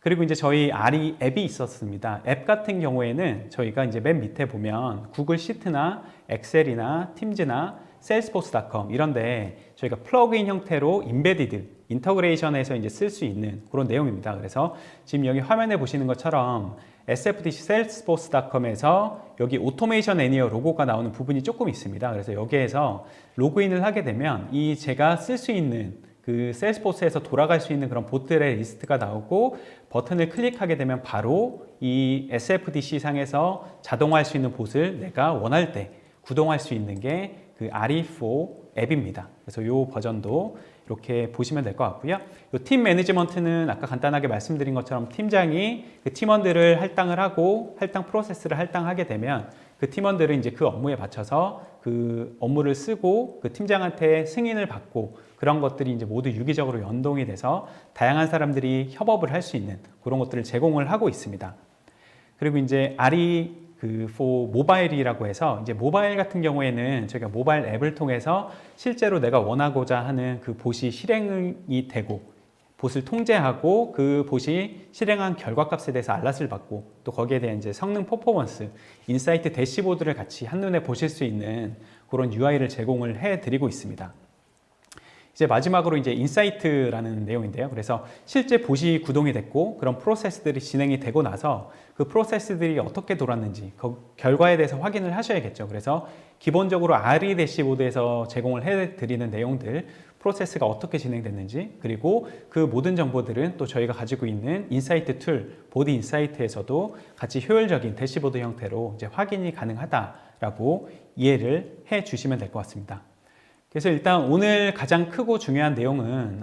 그리고 이제 저희 RE 앱이 있었습니다. 앱 같은 경우에는 저희가 이제 맨 밑에 보면 구글 시트나 엑셀이나 팀즈나 salesforce.com 이런데 저희가 플러그인 형태로 인베디드, 인터그레이션해서 이제 쓸 수 있는 그런 내용입니다. 그래서 지금 여기 화면에 보시는 것처럼 SFDC salesforce.com에서 여기 오토메이션 애니어 로고가 나오는 부분이 조금 있습니다. 그래서 여기에서 로그인을 하게 되면 이 제가 쓸 수 있는 그 셀스포스에서 돌아갈 수 있는 그런 봇들의 리스트가 나오고 버튼을 클릭하게 되면 바로 이 SFDC 상에서 자동화할 수 있는 봇을 내가 원할 때 구동할 수 있는 게 그 RE4 앱입니다. 그래서 이 버전도 이렇게 보시면 될 것 같고요. 이 팀 매니지먼트는 아까 간단하게 말씀드린 것처럼 팀장이 그 팀원들을 할당을 하고 할당 프로세스를 할당하게 되면 그 팀원들은 이제 그 업무에 맞춰서 그 업무를 쓰고 그 팀장한테 승인을 받고 그런 것들이 이제 모두 유기적으로 연동이 돼서 다양한 사람들이 협업을 할 수 있는 그런 것들을 제공을 하고 있습니다. 그리고 이제 RE for 모바일이라고 해서 이제 모바일 같은 경우에는 저희가 모바일 앱을 통해서 실제로 내가 원하고자 하는 그 봇이 실행이 되고 봇을 통제하고 그 봇이 실행한 결과값에 대해서 알람을 받고 또 거기에 대한 이제 성능 퍼포먼스, 인사이트 대시보드를 같이 한눈에 보실 수 있는 그런 UI를 제공을 해드리고 있습니다. 이제 마지막으로 이제 인사이트라는 내용인데요. 그래서 실제 봇이 구동이 됐고 그런 프로세스들이 진행이 되고 나서 그 프로세스들이 어떻게 돌았는지 그 결과에 대해서 확인을 하셔야겠죠. 그래서 기본적으로 RE 대시보드에서 제공을 해드리는 내용들, 프로세스가 어떻게 진행됐는지 그리고 그 모든 정보들은 또 저희가 가지고 있는 인사이트 툴, 보드 인사이트에서도 같이 효율적인 대시보드 형태로 이제 확인이 가능하다라고 이해를 해 주시면 될 것 같습니다. 그래서 일단 오늘 가장 크고 중요한 내용은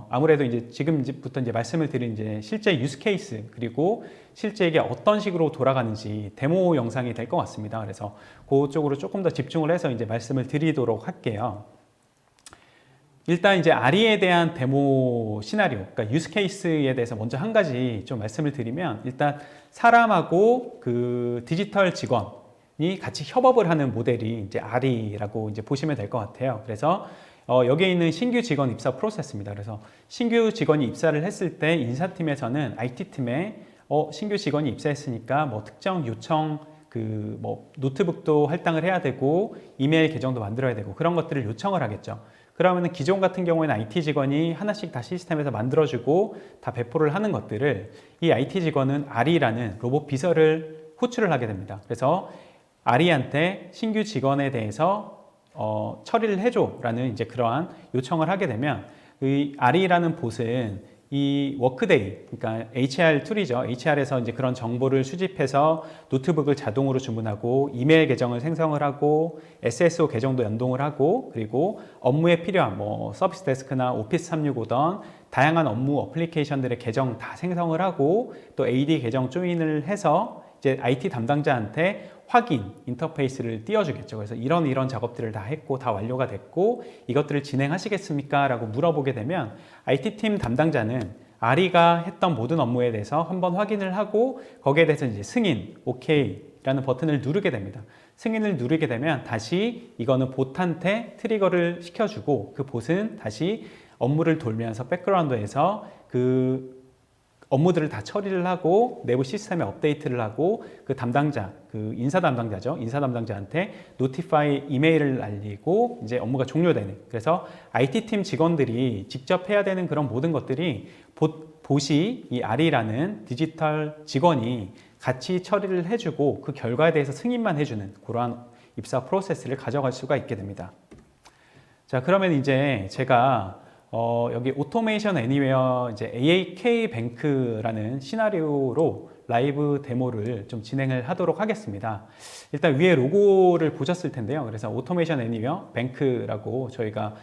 아무래도 이제 지금부터 이제 말씀을 드린 이제 실제 유스 케이스 그리고 실제 이게 어떤 식으로 돌아가는지 데모 영상이 될 것 같습니다. 그래서 그쪽으로 조금 더 집중을 해서 이제 말씀을 드리도록 할게요. 일단 이제 아리에 대한 데모 시나리오, 그러니까 유스 케이스에 대해서 먼저 한 가지 좀 말씀을 드리면 일단 사람하고 그 디지털 직원이 같이 협업을 하는 모델이 이제 아리라고 이제 보시면 될 것 같아요. 그래서 여기에 있는 신규 직원 입사 프로세스입니다. 그래서 신규 직원이 입사를 했을 때 인사팀에서는 IT팀에 신규 직원이 입사했으니까 뭐 특정 요청 그 뭐 노트북도 할당을 해야 되고 이메일 계정도 만들어야 되고 그런 것들을 요청을 하겠죠. 그러면은 기존 같은 경우에는 IT 직원이 하나씩 다 시스템에서 만들어주고 다 배포를 하는 것들을 이 IT 직원은 아리라는 로봇 비서를 호출을 하게 됩니다. 그래서 아리한테 신규 직원에 대해서 처리를 해줘라는 이제 그러한 요청을 하게 되면 이 아리라는 봇은 이 워크데이, 그러니까 HR 툴이죠. HR에서 이제 그런 정보를 수집해서 노트북을 자동으로 주문하고 이메일 계정을 생성을 하고 SSO 계정도 연동을 하고 그리고 업무에 필요한 뭐 서비스 데스크나 오피스 365던 다양한 업무 어플리케이션들의 계정 다 생성을 하고 또 AD 계정 조인을 해서 이제 IT 담당자한테 확인 인터페이스를 띄워주겠죠. 그래서 이런 작업들을 다 했고 다 완료가 됐고 이것들을 진행하시겠습니까? 라고 물어보게 되면 IT팀 담당자는 아리가 했던 모든 업무에 대해서 한번 확인을 하고 거기에 대해서 이제 승인, OK라는 버튼을 누르게 됩니다. 승인을 누르게 되면 다시 이거는 봇한테 트리거를 시켜주고 그 봇은 다시 업무를 돌면서 백그라운드에서 그 업무들을 다 처리를 하고 내부 시스템에 업데이트를 하고 그 담당자, 그 인사 담당자죠. 인사 담당자한테 노티파이 이메일을 날리고 이제 업무가 종료되는. 그래서 IT팀 직원들이 직접 해야 되는 그런 모든 것들이 봇이 이 아리라는 디지털 직원이 같이 처리를 해주고 그 결과에 대해서 승인만 해주는 그러한 입사 프로세스를 가져갈 수가 있게 됩니다. 자, 그러면 이제 제가 여기 오토메이션 애니웨어 이제 AAK 뱅크라는 시나리오로 라이브 데모를 좀 진행을 하도록 하겠습니다. 일단 위에 로고를 보셨을 텐데요. 그래서 오토메이션 애니웨어 뱅크라고 저희가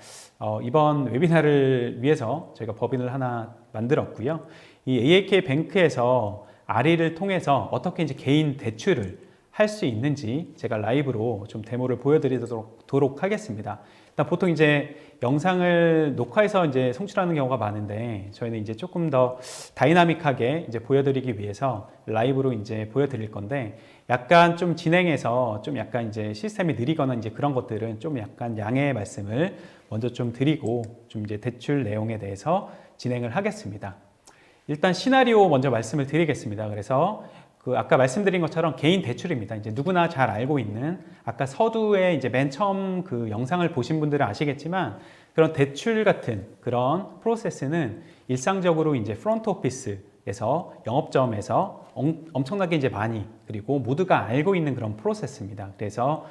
이번 웨비나를 위해서 저희가 법인을 하나 만들었고요. 이 AAK 뱅크에서 아리를 통해서 어떻게 이제 개인 대출을 할 수 있는지 제가 라이브로 좀 데모를 보여드리도록 하겠습니다. 일단 보통 이제 영상을 녹화해서 이제 송출하는 경우가 많은데 저희는 이제 조금 더 다이나믹하게 이제 보여드리기 위해서 라이브로 이제 보여드릴 건데 약간 좀 진행해서 좀 약간 이제 시스템이 느리거나 이제 그런 것들은 좀 약간 양해의 말씀을 먼저 좀 드리고 좀 이제 대출 내용에 대해서 진행을 하겠습니다. 일단 시나리오 먼저 말씀을 드리겠습니다. 그래서 그 아까 말씀드린 것처럼 개인 대출입니다. 이제 누구나 잘 알고 있는 아까 서두에 이제 맨 처음 그 영상을 보신 분들은 아시겠지만 그런 대출 같은 그런 프로세스는 일상적으로 이제 프론트 오피스에서 영업점에서 엄청나게 이제 많이 그리고 모두가 알고 있는 그런 프로세스입니다. 그래서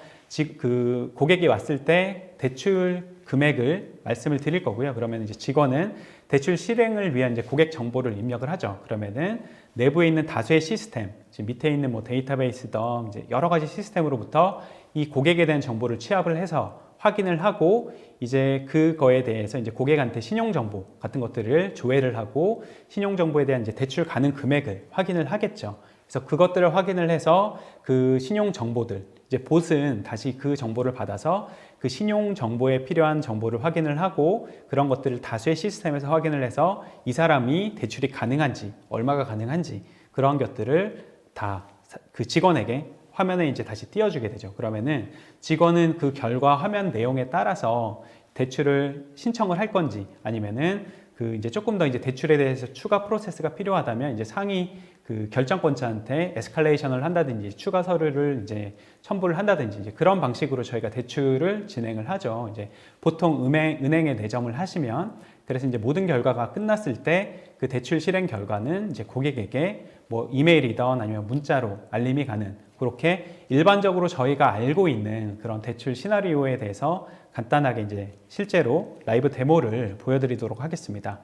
그 고객이 왔을 때 대출 금액을 말씀을 드릴 거고요. 그러면 이제 직원은 대출 실행을 위한 이제 고객 정보를 입력을 하죠. 그러면은 내부에 있는 다수의 시스템, 지금 밑에 있는 뭐 데이터베이스든 이제 여러 가지 시스템으로부터 이 고객에 대한 정보를 취합을 해서 확인을 하고 이제 그거에 대해서 이제 고객한테 신용 정보 같은 것들을 조회를 하고 신용 정보에 대한 이제 대출 가능 금액을 확인을 하겠죠. 그래서 그것들을 확인을 해서 그 신용 정보들 이제 봇은 다시 그 정보를 받아서 그 신용 정보에 필요한 정보를 확인을 하고 그런 것들을 다수의 시스템에서 확인을 해서 이 사람이 대출이 가능한지 얼마가 가능한지 그런 것들을 다 그 직원에게 화면에 이제 다시 띄워주게 되죠. 그러면은 직원은 그 결과 화면 내용에 따라서 대출을 신청을 할 건지 아니면은 그 이제 조금 더 이제 대출에 대해서 추가 프로세스가 필요하다면 이제 상위 그 결정권자한테 에스컬레이션을 한다든지 추가 서류를 이제 첨부를 한다든지 이제 그런 방식으로 저희가 대출을 진행을 하죠. 이제 보통 은행에 내점을 하시면 그래서 이제 모든 결과가 끝났을 때 그 대출 실행 결과는 이제 고객에게 뭐 이메일이든 아니면 문자로 알림이 가는 그렇게 일반적으로 저희가 알고 있는 그런 대출 시나리오에 대해서 간단하게 이제 실제로 라이브 데모를 보여드리도록 하겠습니다.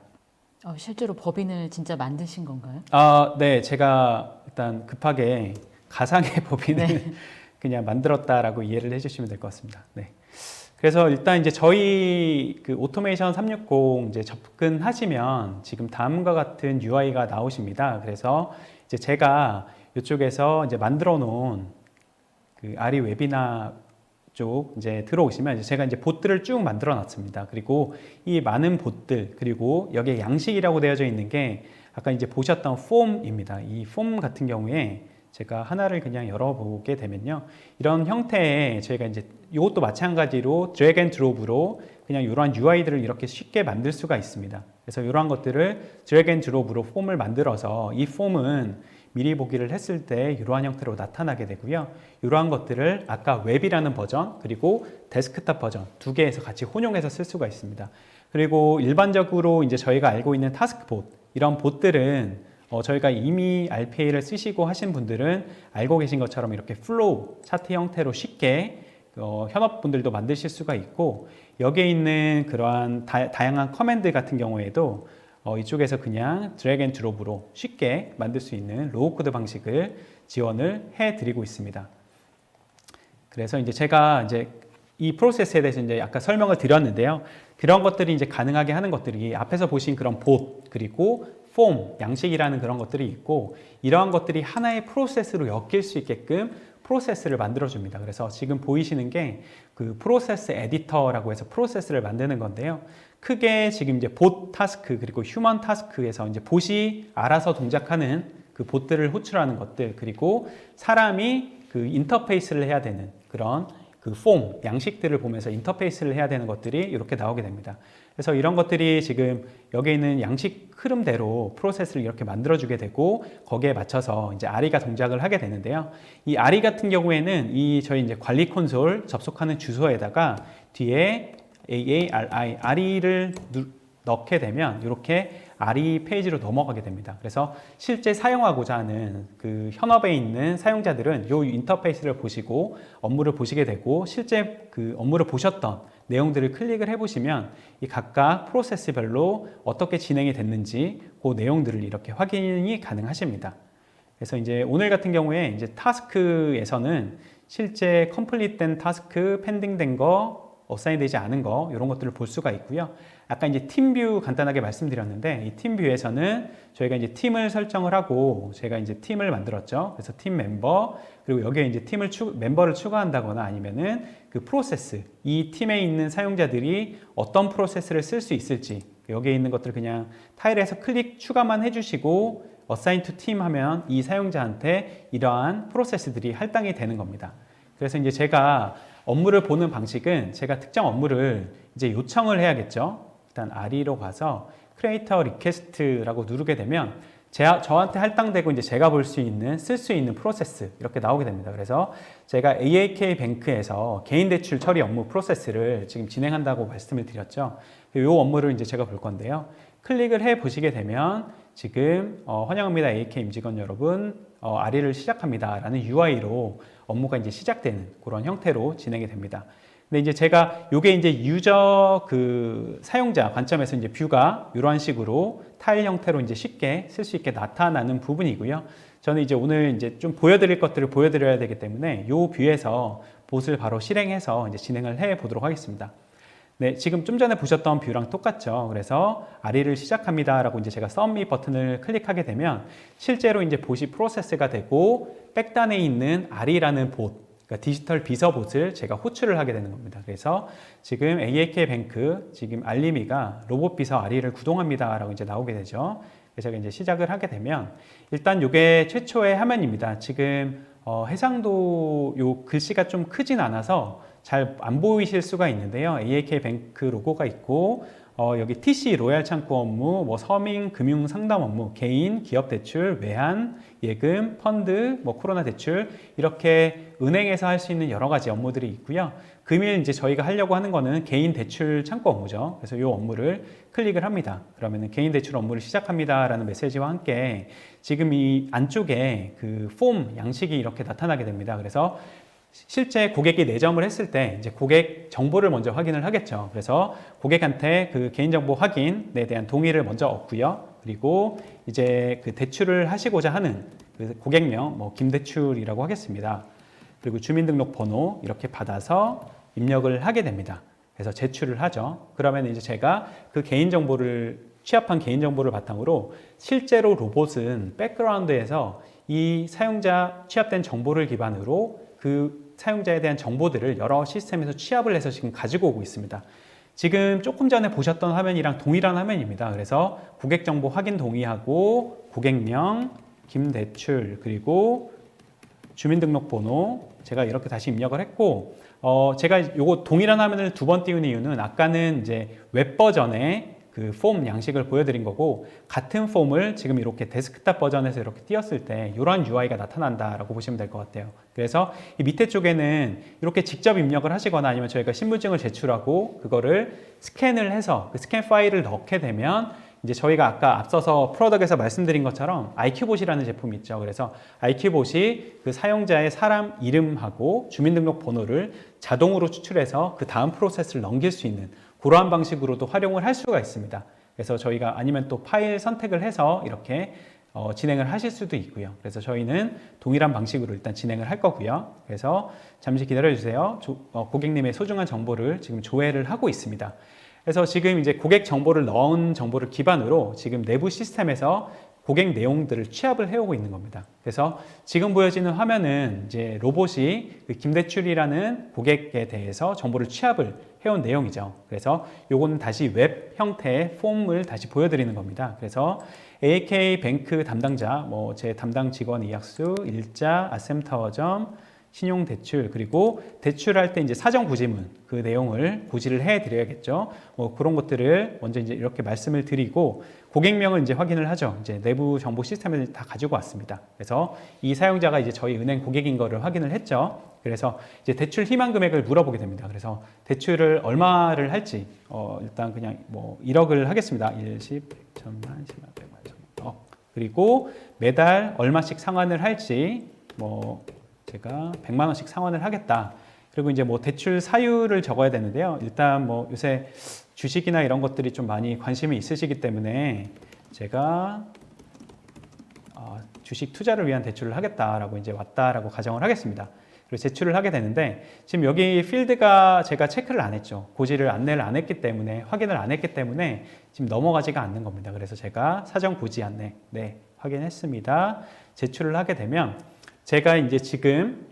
실제로 법인을 진짜 만드신 건가요? 네, 제가 일단 급하게 가상의 법인을 네. 그냥 만들었다라고 이해를 해주시면 될 것 같습니다. 네. 그래서 일단 이제 저희 그 오토메이션 360 이제 접근하시면 지금 다음과 같은 UI가 나오십니다. 그래서 이제 제가 이쪽에서 이제 만들어 놓은 그 아리 웨비나 쪽 이제 들어오시면 제가 이제 봇들을 쭉 만들어 놨습니다. 그리고 이 많은 봇들, 그리고 여기에 양식이라고 되어져 있는 게 아까 이제 보셨던 폼입니다. 이 폼 같은 경우에 제가 하나를 그냥 열어보게 되면요, 이런 형태의 저희가 이제 이것도 마찬가지로 드래그 앤 드롭으로 그냥 이러한 UI들을 이렇게 쉽게 만들 수가 있습니다. 그래서 이러한 것들을 드래그 앤 드롭으로 폼을 만들어서 이 폼은 미리 보기를 했을 때 이러한 형태로 나타나게 되고요. 이러한 것들을 아까 웹이라는 버전 그리고 데스크탑 버전 두 개에서 같이 혼용해서 쓸 수가 있습니다. 그리고 일반적으로 이제 저희가 알고 있는 타스크봇, 이런 봇들은 저희가 이미 RPA를 쓰시고 하신 분들은 알고 계신 것처럼 이렇게 플로우 차트 형태로 쉽게 현업분들도 만드실 수가 있고, 여기에 있는 그러한 다양한 커맨드 같은 경우에도 이쪽에서 그냥 드래그 앤 드롭으로 쉽게 만들 수 있는 로우 코드 방식을 지원을 해 드리고 있습니다. 그래서 이제 제가 이제 이 프로세스에 대해서 이제 아까 설명을 드렸는데요. 그런 것들이 이제 가능하게 하는 것들이 앞에서 보신 그런 봇, 그리고 폼, 양식이라는 그런 것들이 있고, 이러한 것들이 하나의 프로세스로 엮일 수 있게끔 프로세스를 만들어줍니다. 그래서 지금 보이시는 게 그 프로세스 에디터라고 해서 프로세스를 만드는 건데요. 크게 지금 이제 봇 타스크 그리고 휴먼 타스크에서 이제 봇이 알아서 동작하는 그 봇들을 호출하는 것들, 그리고 사람이 그 인터페이스를 해야 되는 그런 그 폼, 양식들을 보면서 인터페이스를 해야 되는 것들이 이렇게 나오게 됩니다. 그래서 이런 것들이 지금 여기 있는 양식 흐름대로 프로세스를 이렇게 만들어주게 되고, 거기에 맞춰서 이제 아리가 동작을 하게 되는데요. 이 아리 같은 경우에는 이 저희 이제 관리 콘솔 접속하는 주소에다가 뒤에 AARI, 아리를 넣게 되면 이렇게 아리 페이지로 넘어가게 됩니다. 그래서 실제 사용하고자 하는 그 현업에 있는 사용자들은 이 인터페이스를 보시고 업무를 보시게 되고, 실제 그 업무를 보셨던 내용들을 클릭을 해보시면 이 각각 프로세스별로 어떻게 진행이 됐는지 그 내용들을 이렇게 확인이 가능하십니다. 그래서 이제 오늘 같은 경우에 이제 타스크에서는 실제 컴플리트된 타스크, 펜딩된 거, 어사인 되지 않은 거, 이런 것들을 볼 수가 있고요. 아까 이제 팀뷰 간단하게 말씀드렸는데, 이 팀뷰에서는 저희가 이제 팀을 설정을 하고 제가 이제 팀을 만들었죠. 그래서 팀 멤버, 그리고 여기에 이제 멤버를 추가한다거나 아니면은 그 프로세스, 이 팀에 있는 사용자들이 어떤 프로세스를 쓸 수 있을지, 여기에 있는 것들 그냥 타일에서 클릭 추가만 해주시고 assign to team 하면 이 사용자한테 이러한 프로세스들이 할당이 되는 겁니다. 그래서 이제 제가 업무를 보는 방식은 제가 특정 업무를 이제 요청을 해야겠죠. 일단 RE로 가서 Creator Request라고 누르게 되면 저한테 할당되고 이제 제가 볼 수 있는, 쓸 수 있는 프로세스 이렇게 나오게 됩니다. 그래서 제가 AAK 뱅크에서 개인 대출 처리 업무 프로세스를 지금 진행한다고 말씀을 드렸죠. 이 업무를 이제 제가 볼 건데요. 클릭을 해 보시게 되면 지금 환영합니다 AAK 임직원 여러분, RE를 시작합니다 라는 UI로 업무가 이제 시작되는 그런 형태로 진행이 됩니다. 근데 이제 제가 요게 이제 유저 그 사용자 관점에서 이제 뷰가 이러한 식으로 타일 형태로 이제 쉽게 쓸 수 있게 나타나는 부분이고요. 저는 이제 오늘 이제 좀 보여드릴 것들을 보여드려야 되기 때문에 요 뷰에서 봇을 바로 실행해서 이제 진행을 해 보도록 하겠습니다. 네, 지금 좀 전에 보셨던 뷰랑 똑같죠. 그래서 RE를 시작합니다 라고 이제 제가 Submit 버튼을 클릭하게 되면 실제로 이제 봇이 프로세스가 되고, 백단에 있는 RE라는 봇, 그러니까 디지털 비서 봇을 제가 호출을 하게 되는 겁니다. 그래서 지금 AAK 뱅크, 지금 알림이가 로봇 비서 RE를 구동합니다 라고 이제 나오게 되죠. 그래서 제가 이제 시작을 하게 되면 일단 이게 최초의 화면입니다. 지금 해상도 요 글씨가 좀 크진 않아서 잘 안 보이실 수가 있는데요. AAK 뱅크 로고가 있고, 여기 TC 로얄 창구 업무, 뭐 서민 금융 상담 업무, 개인 기업 대출, 외환, 예금, 펀드, 뭐 코로나 대출, 이렇게 은행에서 할 수 있는 여러 가지 업무들이 있고요. 금일 이제 저희가 하려고 하는 거는 개인 대출 창구 업무죠. 그래서 이 업무를 클릭을 합니다. 그러면은 개인 대출 업무를 시작합니다 라는 메시지와 함께 지금 이 안쪽에 그 폼 양식이 이렇게 나타나게 됩니다. 그래서 실제 고객이 내점을 했을 때 이제 고객 정보를 먼저 확인을 하겠죠. 그래서 고객한테 그 개인정보 확인에 대한 동의를 먼저 얻고요. 그리고 이제 그 대출을 하시고자 하는 그 고객명, 뭐 김대출이라고 하겠습니다. 그리고 주민등록번호 이렇게 받아서 입력을 하게 됩니다. 그래서 제출을 하죠. 그러면 이제 제가 그 취합한 개인정보를 바탕으로 실제로 로봇은 백그라운드에서 이 사용자 취합된 정보를 기반으로 그 사용자에 대한 정보들을 여러 시스템에서 취합을 해서 지금 가지고 오고 있습니다. 지금 조금 전에 보셨던 화면이랑 동일한 화면입니다. 그래서 고객 정보 확인 동의하고 고객명, 김대출, 그리고 주민등록번호 제가 이렇게 다시 입력을 했고 제가 요거 동일한 화면을 두 번 띄운 이유는 아까는 이제 웹 버전의 그 폼 양식을 보여드린 거고 같은 폼을 지금 이렇게 데스크탑 버전에서 이렇게 띄었을 때 이런 UI가 나타난다라고 보시면 될 것 같아요. 그래서 이 밑에 쪽에는 이렇게 직접 입력을 하시거나 아니면 저희가 신분증을 제출하고 그거를 스캔을 해서 그 스캔 파일을 넣게 되면 이제 저희가 아까 앞서서 프로덕에서 말씀드린 것처럼 IQ봇이라는 제품이 있죠. 그래서 IQ봇이 그 사용자의 사람 이름하고 주민등록번호를 자동으로 추출해서 그 다음 프로세스를 넘길 수 있는 그러한 방식으로도 활용을 할 수가 있습니다. 그래서 저희가 아니면 또 파일 선택을 해서 이렇게 진행을 하실 수도 있고요. 그래서 저희는 동일한 방식으로 일단 진행을 할 거고요. 그래서 잠시 기다려 주세요. 고객님의 소중한 정보를 지금 조회를 하고 있습니다. 그래서 지금 이제 고객 정보를 넣은 정보를 기반으로 지금 내부 시스템에서 고객 내용들을 취합을 해오고 있는 겁니다. 그래서 지금 보여지는 화면은 이제 로봇이 그 김대출이라는 고객에 대해서 정보를 취합을 해온 내용이죠. 그래서 요거는 다시 웹 형태의 폼을 다시 보여드리는 겁니다. 그래서 AK뱅크 담당자, 제 담당 직원 이학수, 일자, 아셈타워점, 신용대출, 그리고 대출할 때 이제 사정 구제문 그 내용을 고지를 해 드려야겠죠. 그런 것들을 먼저 이제 이렇게 말씀을 드리고 고객명을 이제 확인을 하죠. 이제 내부 정보 시스템을 다 가지고 왔습니다. 그래서 이 사용자가 이제 저희 은행 고객인 거를 확인을 했죠. 그래서 이제 대출 희망 금액을 물어보게 됩니다. 그래서 대출을 얼마를 할지 일단 그냥 1억을 하겠습니다. 1, 10, 100천만, 10만, 100만, 1000만. 그리고 매달 얼마씩 상환을 할지 제가 100만 원씩 상환을 하겠다. 그리고 이제 대출 사유를 적어야 되는데요. 일단 요새 주식이나 이런 것들이 좀 많이 관심이 있으시기 때문에 제가 주식 투자를 위한 대출을 하겠다라고 이제 왔다라고 가정을 하겠습니다. 그리고 제출을 하게 되는데 지금 여기 필드가 제가 체크를 안 했죠. 고지를 안내를 안 했기 때문에 확인을 안 했기 때문에 지금 넘어가지가 않는 겁니다. 그래서 제가 사정 고지 안내 확인했습니다. 제출을 하게 되면 제가 이제 지금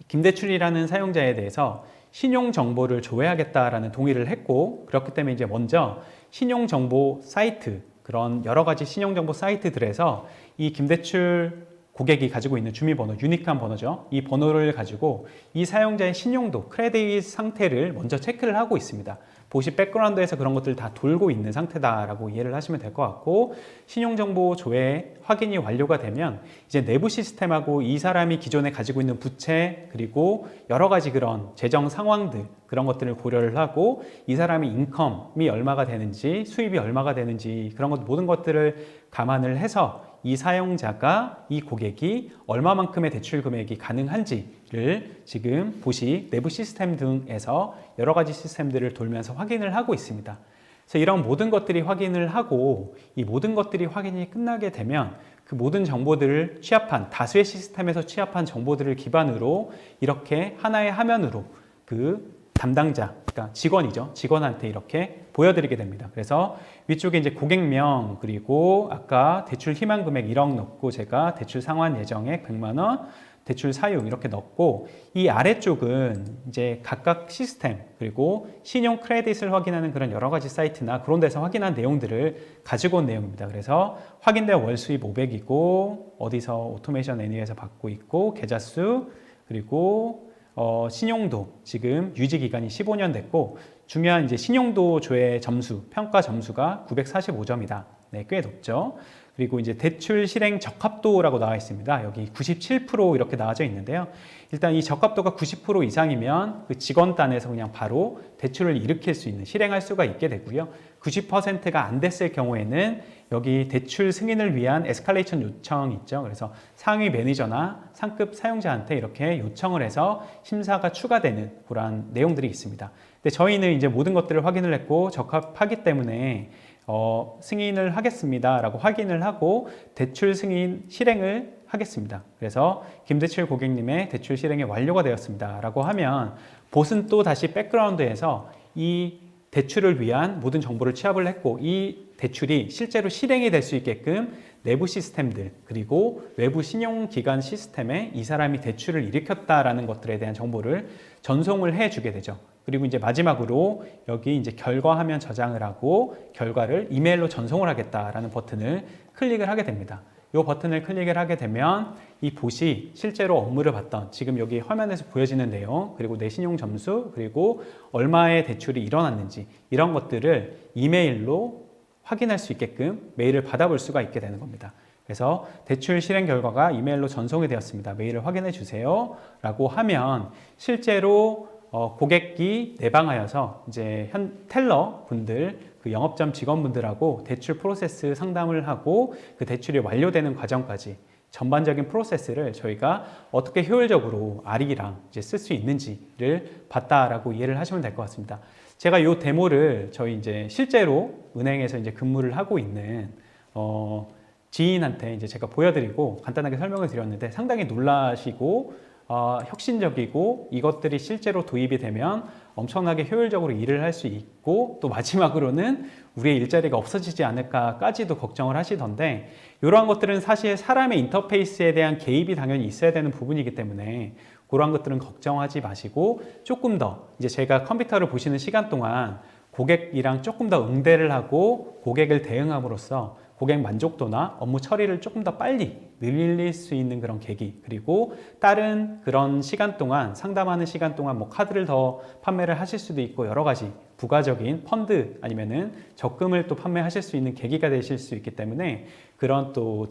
김대출이라는 사용자에 대해서 신용 정보를 조회하겠다라는 동의를 했고 그렇기 때문에 이제 먼저 신용 정보 사이트 그런 여러 가지 신용 정보 사이트들에서 이 김대출 고객이 가지고 있는 주민번호, 유니크한 번호죠. 이 번호를 가지고 이 사용자의 신용도, 크레딧 상태를 먼저 체크를 하고 있습니다. 보시 백그라운드에서 그런 것들을 다 돌고 있는 상태다라고 이해를 하시면 될 것 같고 신용정보 조회 확인이 완료가 되면 이제 내부 시스템하고 이 사람이 기존에 가지고 있는 부채 그리고 여러 가지 그런 재정 상황들 그런 것들을 고려를 하고 이 사람이 인컴이 얼마가 되는지 수입이 얼마가 되는지 그런 것 모든 것들을 감안을 해서 이 사용자가 이 고객이 얼마만큼의 대출 금액이 가능한지를 지금 보시 내부 시스템 등에서 여러 가지 시스템들을 돌면서 확인을 하고 있습니다. 그래서 이런 모든 것들이 확인을 하고 이 모든 것들이 확인이 끝나게 되면 그 모든 정보들을 취합한 다수의 시스템에서 취합한 정보들을 기반으로 이렇게 하나의 화면으로 그 담당자, 그러니까 직원이죠. 직원한테 이렇게 보여드리게 됩니다. 그래서 위쪽에 이제 고객명 그리고 아까 대출 희망 금액 1억 넣고 제가 대출 상환 예정액 100만 원, 대출 사유 이렇게 넣고 이 아래쪽은 이제 각각 시스템 그리고 신용 크레딧을 확인하는 그런 여러 가지 사이트나 그런 데서 확인한 내용들을 가지고 온 내용입니다. 그래서 확인된 월 수입 500이고 어디서 오토메이션 애니에서 받고 있고 계좌수 그리고 신용도 지금 유지 기간이 15년 됐고 중요한 이제 신용도 조회 점수 평가 점수가 945점이다. 네, 꽤 높죠. 그리고 이제 대출 실행 적합도라고 나와 있습니다. 여기 97% 이렇게 나와져 있는데요. 일단 이 적합도가 90% 이상이면 그 직원단에서 그냥 바로 대출을 일으킬 수 있는 실행할 수가 있게 되고요. 90%가 안 됐을 경우에는 여기 대출 승인을 위한 에스컬레이션 요청이 있죠. 그래서 상위 매니저나 상급 사용자한테 이렇게 요청을 해서 심사가 추가되는 그런 내용들이 있습니다. 근데 저희는 이제 모든 것들을 확인을 했고 적합하기 때문에 승인을 하겠습니다 라고 확인을 하고 대출 승인 실행을 하겠습니다. 그래서 김대칠 고객님의 대출 실행이 완료가 되었습니다 라고 하면 봇은 또 다시 백그라운드에서 이 대출을 위한 모든 정보를 취합을 했고 이 대출이 실제로 실행이 될 수 있게끔 내부 시스템들 그리고 외부 신용기관 시스템에 이 사람이 대출을 일으켰다라는 것들에 대한 정보를 전송을 해주게 되죠. 그리고 이제 마지막으로 여기 이제 결과화면 저장을 하고 결과를 이메일로 전송을 하겠다라는 버튼을 클릭을 하게 됩니다. 이 버튼을 클릭을 하게 되면 이 봇이 실제로 업무를 봤던 지금 여기 화면에서 보여지는 내용 그리고 내 신용 점수 그리고 얼마의 대출이 일어났는지 이런 것들을 이메일로 확인할 수 있게끔 메일을 받아볼 수가 있게 되는 겁니다. 그래서 대출 실행 결과가 이메일로 전송이 되었습니다. 메일을 확인해 주세요 라고 하면 실제로 고객이 내방하여서 이제 텔러 분들 그 영업점 직원분들하고 대출 프로세스 상담을 하고 그 대출이 완료되는 과정까지 전반적인 프로세스를 저희가 어떻게 효율적으로 RE랑 이제 쓸 수 있는지를 봤다라고 이해를 하시면 될 것 같습니다. 제가 이 데모를 저희 이제 실제로 은행에서 이제 근무를 하고 있는 지인한테 이제 제가 보여드리고 간단하게 설명을 드렸는데 상당히 놀라시고 혁신적이고 이것들이 실제로 도입이 되면 엄청나게 효율적으로 일을 할 수 있고 또 마지막으로는 우리의 일자리가 없어지지 않을까까지도 걱정을 하시던데 이러한 것들은 사실 사람의 인터페이스에 대한 개입이 당연히 있어야 되는 부분이기 때문에 그러한 것들은 걱정하지 마시고 조금 더 이제 제가 컴퓨터를 보시는 시간 동안 고객이랑 조금 더 응대를 하고 고객을 대응함으로써 고객 만족도나 업무 처리를 조금 더 빨리 늘릴 수 있는 그런 계기 그리고 다른 그런 시간 동안 상담하는 시간 동안 뭐 카드를 더 판매를 하실 수도 있고 여러 가지 부가적인 펀드 아니면은 적금을 또 판매하실 수 있는 계기가 되실 수 있기 때문에 그런 또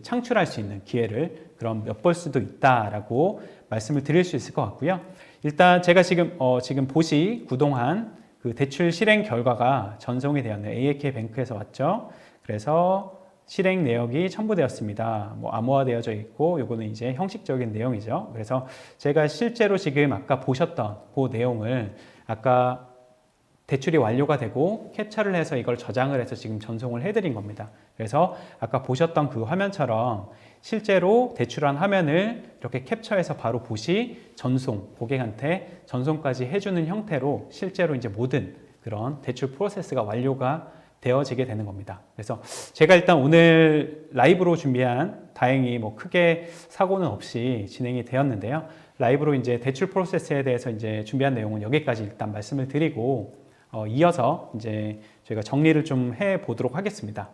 창출할 수 있는 기회를 그럼 엿볼 수도 있다라고 말씀을 드릴 수 있을 것 같고요. 일단 제가 지금 봇이 구동한 그 대출 실행 결과가 전송이 되었네요. AAK뱅크에서 왔죠. 그래서 실행 내역이 첨부되었습니다. 뭐 암호화되어져 있고 요거는 이제 형식적인 내용이죠. 그래서 제가 실제로 지금 아까 보셨던 그 내용을 아까 대출이 완료가 되고 캡처를 해서 이걸 저장을 해서 지금 전송을 해드린 겁니다. 그래서 아까 보셨던 그 화면처럼 실제로 대출한 화면을 이렇게 캡처해서 바로 봇이 고객한테 전송까지 해주는 형태로 실제로 이제 모든 그런 대출 프로세스가 완료가 되어지게 되는 겁니다. 그래서 제가 일단 오늘 라이브로 준비한 다행히 뭐 크게 사고는 없이 진행이 되었는데요. 라이브로 이제 대출 프로세스에 대해서 이제 준비한 내용은 여기까지 일단 말씀을 드리고 이어서 이제 저희가 정리를 좀 해 보도록 하겠습니다.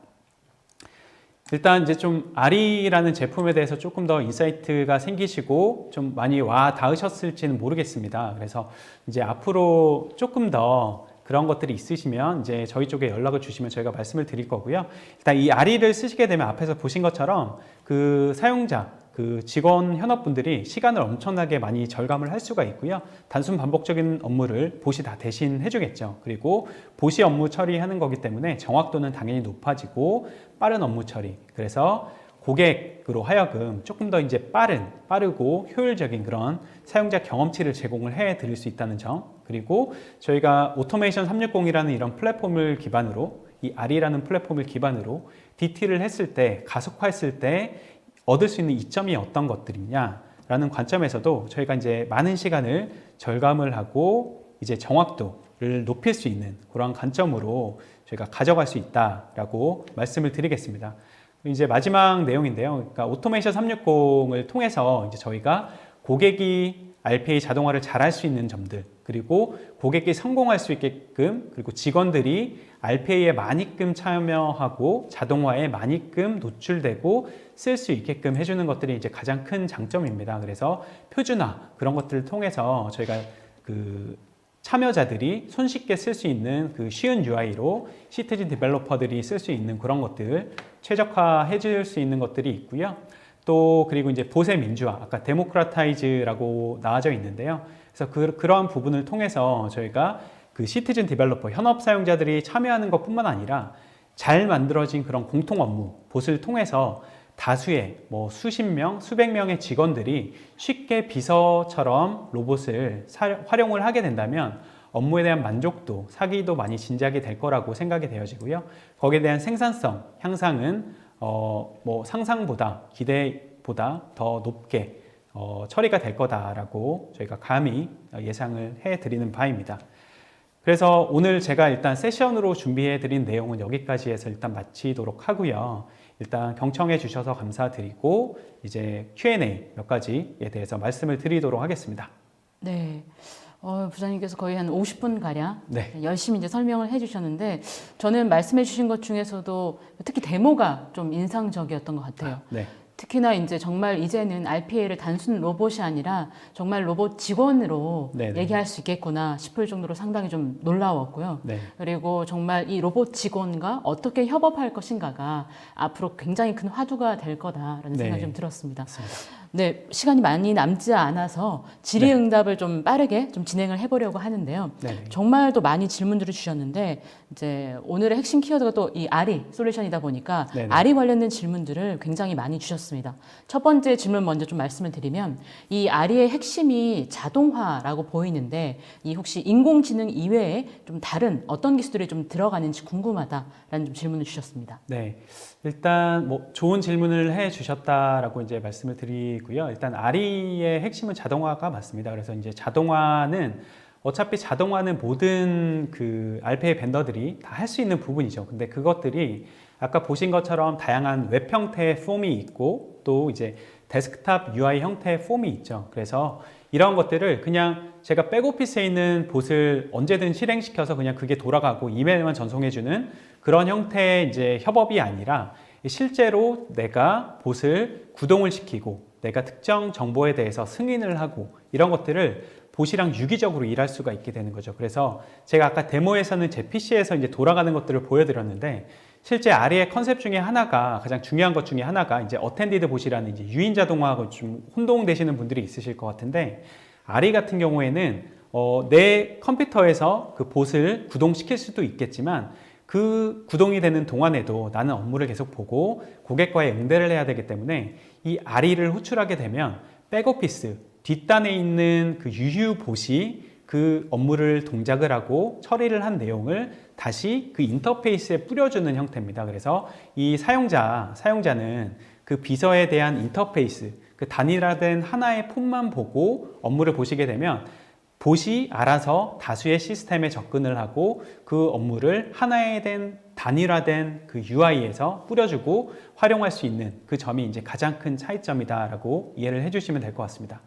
일단 이제 좀 RE라는 제품에 대해서 조금 더 인사이트가 생기시고 좀 많이 와 닿으셨을지는 모르겠습니다. 그래서 이제 앞으로 조금 더 그런 것들이 있으시면 이제 저희 쪽에 연락을 주시면 저희가 말씀을 드릴 거고요. 일단 이 RE를 쓰시게 되면 앞에서 보신 것처럼 그 사용자, 그 직원 현업분들이 시간을 엄청나게 많이 절감을 할 수가 있고요. 단순 반복적인 업무를 봇이 다 대신 해주겠죠. 그리고 봇이 업무 처리하는 거기 때문에 정확도는 당연히 높아지고 빠른 업무 처리. 그래서 고객으로 하여금 조금 더 이제 빠르고 효율적인 그런 사용자 경험치를 제공을 해 드릴 수 있다는 점. 그리고 저희가 오토메이션 360이라는 이런 플랫폼을 기반으로 이 RE라는 플랫폼을 기반으로 DT를 했을 때 가속화했을 때 얻을 수 있는 이점이 어떤 것들이냐라는 관점에서도 저희가 이제 많은 시간을 절감을 하고 이제 정확도를 높일 수 있는 그런 관점으로 저희가 가져갈 수 있다라고 말씀을 드리겠습니다. 이제 마지막 내용인데요. 그러니까 오토메이션 360을 통해서 이제 저희가 고객이 RPA 자동화를 잘할 수 있는 점들 그리고 고객이 성공할 수 있게끔 그리고 직원들이 RPA에 많이끔 참여하고 자동화에 많이끔 노출되고 쓸 수 있게끔 해주는 것들이 이제 가장 큰 장점입니다. 그래서 표준화 그런 것들을 통해서 저희가 그 참여자들이 손쉽게 쓸 수 있는 그 쉬운 UI로 시티즌 디벨로퍼들이 쓸 수 있는 그런 것들 최적화해 줄 수 있는 것들이 있고요. 또 그리고 이제 봇의 민주화, 아까 데모크라타이즈라고 나와져 있는데요. 그래서 그러한 부분을 통해서 저희가 그 시티즌 디벨로퍼 현업 사용자들이 참여하는 것뿐만 아니라 잘 만들어진 그런 공통 업무 봇을 통해서 다수의 뭐 수십 명, 수백 명의 직원들이 쉽게 비서처럼 로봇을 활용을 하게 된다면 업무에 대한 만족도, 사기도 많이 진작이 될 거라고 생각이 되어지고요. 거기에 대한 생산성 향상은 뭐 상상보다 기대보다 더 높게 처리가 될 거다라고 저희가 감히 예상을 해드리는 바입니다. 그래서 오늘 제가 일단 세션으로 준비해드린 내용은 여기까지 해서 일단 마치도록 하고요. 일단 경청해 주셔서 감사드리고 이제 Q&A 몇 가지에 대해서 말씀을 드리도록 하겠습니다. 네. 부장님께서 거의 한 50분 가량 네. 열심히 이제 설명을 해주셨는데 저는 말씀해주신 것 중에서도 특히 데모가 좀 인상적이었던 것 같아요. 네. 특히나 이제 정말 이제는 RPA를 단순 로봇이 아니라 정말 로봇 직원으로 네네. 얘기할 수 있겠구나 싶을 정도로 상당히 좀 놀라웠고요. 네. 그리고 정말 이 로봇 직원과 어떻게 협업할 것인가가 앞으로 굉장히 큰 화두가 될 거다라는 네. 생각이 좀 들었습니다. 맞습니다. 네, 시간이 많이 남지 않아서 질의응답을 좀 빠르게 좀 진행을 해보려고 하는데요. 네. 정말 또 많이 질문들을 주셨는데 이제 오늘의 핵심 키워드가 또 이 아리 솔루션이다 보니까 네네. 아리 관련된 질문들을 굉장히 많이 주셨습니다. 첫 번째 질문 먼저 좀 말씀을 드리면 이 아리의 핵심이 자동화라고 보이는데 이 혹시 인공지능 이외에 좀 다른 어떤 기술들이 좀 들어가는지 궁금하다라는 좀 질문을 주셨습니다. 네. 일단 뭐 좋은 질문을 해 주셨다라고 이제 말씀을 드리고요. 일단 아리의 핵심은 자동화가 맞습니다. 그래서 이제 어차피 자동화는 모든 그 RPA 벤더들이 다 할 수 있는 부분이죠. 근데 그것들이 아까 보신 것처럼 다양한 웹 형태의 폼이 있고 또 이제 데스크탑 UI 형태의 폼이 있죠. 그래서 이런 것들을 그냥 제가 백오피스에 있는 봇을 언제든 실행시켜서 그냥 그게 돌아가고 이메일만 전송해주는 그런 형태의 이제 협업이 아니라 실제로 내가 봇을 구동을 시키고 내가 특정 정보에 대해서 승인을 하고 이런 것들을 봇이랑 유기적으로 일할 수가 있게 되는 거죠. 그래서 제가 아까 데모에서는 제 PC에서 이제 돌아가는 것들을 보여드렸는데 실제 아리의 컨셉 중에 하나가 가장 중요한 것 중에 하나가 이제 어텐디드 봇이라는 이제 유인 자동화하고 좀 혼동되시는 분들이 있으실 것 같은데 아리 같은 경우에는 내 컴퓨터에서 그 봇을 구동시킬 수도 있겠지만 그 구동이 되는 동안에도 나는 업무를 계속 보고 고객과의 응대를 해야 되기 때문에 이 아리를 호출하게 되면 백오피스 뒷단에 있는 그 유휴 봇이 그 업무를 동작을 하고 처리를 한 내용을 다시 그 인터페이스에 뿌려주는 형태입니다. 그래서 이 사용자는 그 비서에 대한 인터페이스, 그 단일화된 하나의 폼만 보고 업무를 보시게 되면 봇이 알아서 다수의 시스템에 접근을 하고 그 업무를 하나에 된 단일화된 그 UI에서 뿌려주고 활용할 수 있는 그 점이 이제 가장 큰 차이점이다라고 이해를 해주시면 될 것 같습니다.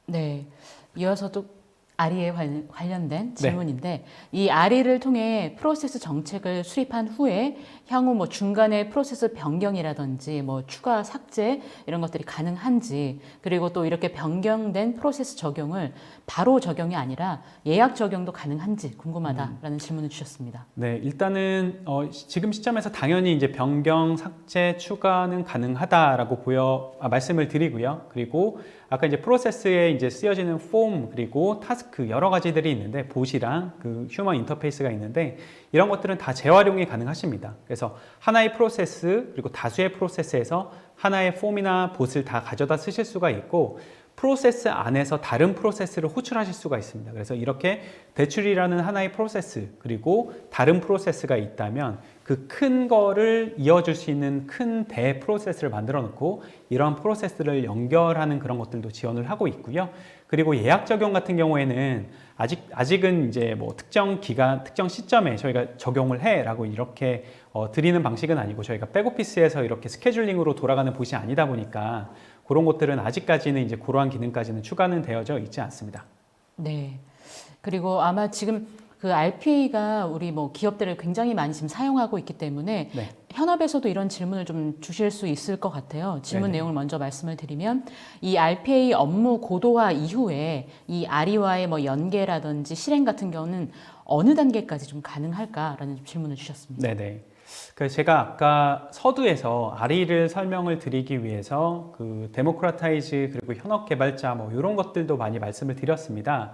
네, 이어서도 아리에 관련된 질문인데 이 아리를 통해 프로세스 정책을 수립한 후에 향후 뭐 중간에 프로세스 변경이라든지 뭐 추가 삭제 이런 것들이 가능한지 그리고 또 이렇게 변경된 프로세스 적용을 바로 적용이 아니라 예약 적용도 가능한지 궁금하다라는 질문을 주셨습니다. 네, 일단은 지금 시점에서 당연히 이제 변경, 삭제, 추가는 가능하다라고 말씀을 드리고요. 그리고 아까 이제 프로세스에 이제 쓰여지는 폼 그리고 타스크 여러 가지들이 있는데 봇이랑 그 휴먼 인터페이스가 있는데 이런 것들은 다 재활용이 가능하십니다. 그래서 하나의 프로세스 그리고 다수의 프로세스에서 하나의 폼이나 봇을 다 가져다 쓰실 수가 있고 프로세스 안에서 다른 프로세스를 호출하실 수가 있습니다. 그래서 이렇게 대출이라는 하나의 프로세스 그리고 다른 프로세스가 있다면 그 큰 거를 이어줄 수 있는 큰 대 프로세스를 만들어 놓고 이런 프로세스를 연결하는 그런 것들도 지원을 하고 있고요. 그리고 예약 적용 같은 경우에는 아직은 이제 뭐 특정 기간, 특정 시점에 저희가 적용을 해라고 이렇게 드리는 방식은 아니고 저희가 백오피스에서 이렇게 스케줄링으로 돌아가는 봇이 아니다 보니까 그런 것들은 아직까지는 이제 그러한 기능까지는 추가는 되어져 있지 않습니다. 네. 그리고 아마 지금 그 RPA가 우리 뭐 기업들을 굉장히 많이 지금 사용하고 있기 때문에 네. 현업에서도 이런 질문을 좀 주실 수 있을 것 같아요. 질문 네네. 내용을 먼저 말씀을 드리면 이 RPA 업무 고도화 이후에 이 아리와의 뭐 연계라든지 실행 같은 경우는 어느 단계까지 좀 가능할까라는 질문을 주셨습니다. 네네. 제가 아까 서두에서 아리를 설명을 드리기 위해서 그 데모크라타이즈 그리고 현업 개발자 뭐 이런 것들도 많이 말씀을 드렸습니다.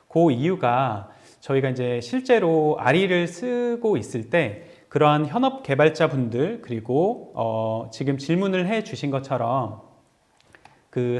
그 이유가 저희가 이제 실제로 아리를 쓰고 있을 때 그러한 현업 개발자 분들 그리고 지금 질문을 해 주신 것처럼 그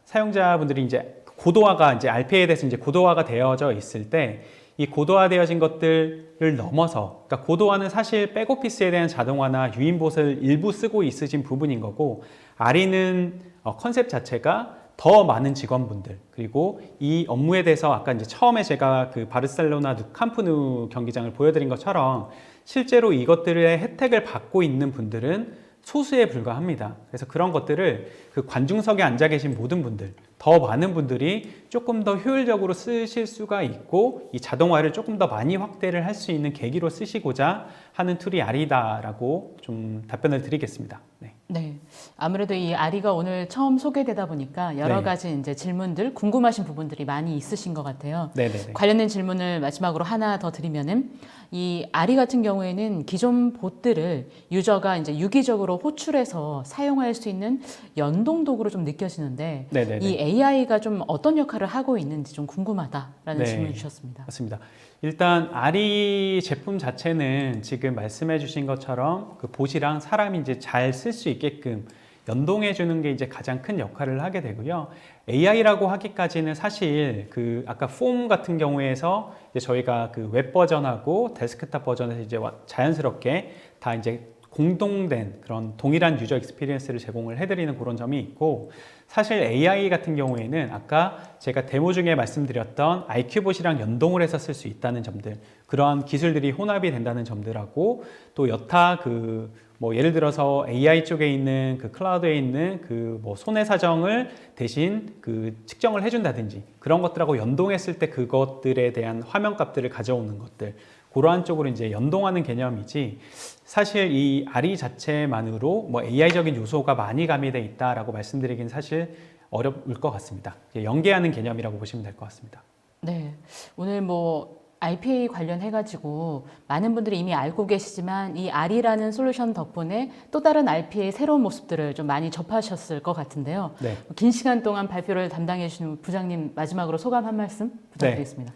사용자분들이 이제 고도화가 이제 RPA에 대해서 이제 고도화가 되어져 있을 때 이 고도화되어진 것들을 넘어서, 그러니까 고도화는 사실 백오피스에 대한 자동화나 유인봇을 일부 쓰고 있으신 부분인 거고, 아리는 컨셉 자체가 더 많은 직원분들, 그리고 이 업무에 대해서 아까 이제 처음에 제가 그 바르셀로나 누캄프누 경기장을 보여드린 것처럼 실제로 이것들의 혜택을 받고 있는 분들은 소수에 불과합니다. 그래서 그런 것들을 그 관중석에 앉아 계신 모든 분들, 더 많은 분들이 조금 더 효율적으로 쓰실 수가 있고 이 자동화를 조금 더 많이 확대를 할 수 있는 계기로 쓰시고자 하는 툴이 아리다라고 좀 답변을 드리겠습니다. 네. 네. 아무래도 이 아리가 오늘 처음 소개되다 보니까 여러 네. 가지 이제 질문들, 궁금하신 부분들이 많이 있으신 것 같아요. 네네네. 관련된 질문을 마지막으로 하나 더 드리면은 이 아리 같은 경우에는 기존 봇들을 유저가 이제 유기적으로 호출해서 사용할 수 있는 연동 도구로 좀 느껴지는데 네네네. 이 AI가 좀 어떤 역할을 하고 있는지 좀 궁금하다라는 네. 질문을 주셨습니다. 맞습니다. 일단 아리 제품 자체는 지금 말씀해 주신 것처럼 그 봇이랑 사람이 이제 잘 쓸 수 있게끔 연동해 주는 게 이제 가장 큰 역할을 하게 되고요. AI라고 하기까지는 사실 그 아까 폼 같은 경우에서 이제 저희가 그 웹 버전하고 데스크탑 버전에서 이제 자연스럽게 다 이제 공동된 그런 동일한 유저 익스피리언스를 제공을 해드리는 그런 점이 있고, 사실 AI 같은 경우에는 아까 제가 데모 중에 말씀드렸던 IQ봇이랑 연동을 해서 쓸 수 있다는 점들, 그러한 기술들이 혼합이 된다는 점들하고 또 여타 그 뭐 예를 들어서 AI 쪽에 있는 그 클라우드에 있는 그 뭐 손해 사정을 대신 그 측정을 해준다든지 그런 것들하고 연동했을 때 그것들에 대한 화면 값들을 가져오는 것들, 그러한 쪽으로 이제 연동하는 개념이지, 사실 이 아리 자체만으로 뭐 AI적인 요소가 많이 가미돼 있다라고 말씀드리긴 사실 어려울 것 같습니다. 연계하는 개념이라고 보시면 될 것 같습니다. 네. 오늘 뭐 RPA 관련해가지고 많은 분들이 이미 알고 계시지만 이 아리라는 솔루션 덕분에 또 다른 RPA의 새로운 모습들을 좀 많이 접하셨을 것 같은데요. 네. 긴 시간 동안 발표를 담당해 주신 부장님 마지막으로 소감 한 말씀 부탁드리겠습니다.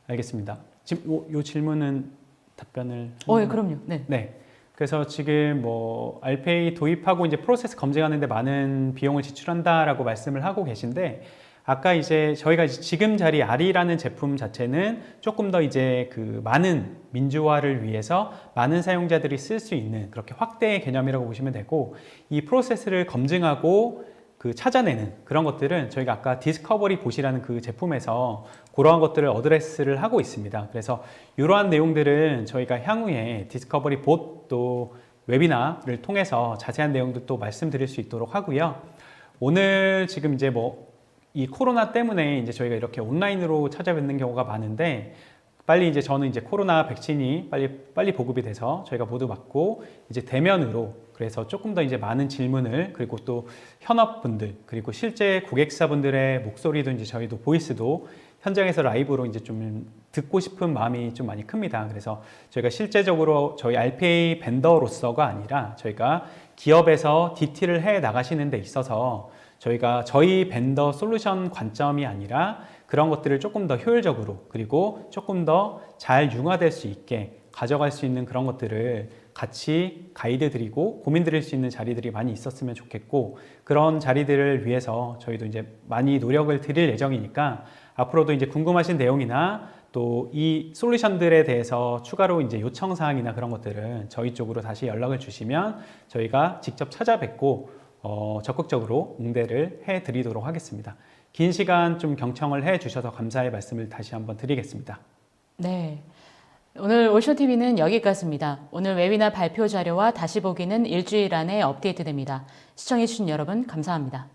알겠습니다. 지금 요 질문은 답변을 예, 그럼요. 네. 네. 그래서 지금 뭐 RPA 도입하고 이제 프로세스 검증하는데 많은 비용을 지출한다라고 말씀을 하고 계신데, 아까 이제 저희가 지금 자리 아리라는 제품 자체는 조금 더 이제 그 많은 민주화를 위해서 많은 사용자들이 쓸 수 있는 그렇게 확대의 개념이라고 보시면 되고, 이 프로세스를 검증하고 그 찾아내는 그런 것들은 저희가 아까 디스커버리 봇이라는 그 제품에서 그러한 것들을 어드레스를 하고 있습니다. 그래서 이러한 내용들은 저희가 향후에 디스커버리 봇 또 웨비나를 통해서 자세한 내용도 또 말씀드릴 수 있도록 하고요. 오늘 지금 이제 뭐 이 코로나 때문에 이제 저희가 이렇게 온라인으로 찾아뵙는 경우가 많은데, 빨리 이제 저는 이제 코로나 백신이 빨리 보급이 돼서 저희가 모두 맞고 이제 대면으로, 그래서 조금 더 이제 많은 질문을, 그리고 또 현업분들, 그리고 실제 고객사분들의 목소리도 이제 저희도 보이스도 현장에서 라이브로 이제 좀 듣고 싶은 마음이 좀 많이 큽니다. 그래서 저희가 실제적으로 저희 RPA 벤더로서가 아니라 저희가 기업에서 DT를 해 나가시는 데 있어서 저희가 저희 벤더 솔루션 관점이 아니라 그런 것들을 조금 더 효율적으로, 그리고 조금 더 잘 융화될 수 있게 가져갈 수 있는 그런 것들을 같이 가이드 드리고 고민 드릴 수 있는 자리들이 많이 있었으면 좋겠고, 그런 자리들을 위해서 저희도 이제 많이 노력을 드릴 예정이니까 앞으로도 이제 궁금하신 내용이나 또 이 솔루션들에 대해서 추가로 이제 요청 사항이나 그런 것들은 저희 쪽으로 다시 연락을 주시면 저희가 직접 찾아뵙고 적극적으로 응대를 해 드리도록 하겠습니다. 긴 시간 좀 경청을 해 주셔서 감사의 말씀을 다시 한번 드리겠습니다. 네. 오늘 오쇼TV는 여기까지입니다. 오늘 웨비나 발표 자료와 다시 보기는 일주일 안에 업데이트됩니다. 시청해주신 여러분 감사합니다.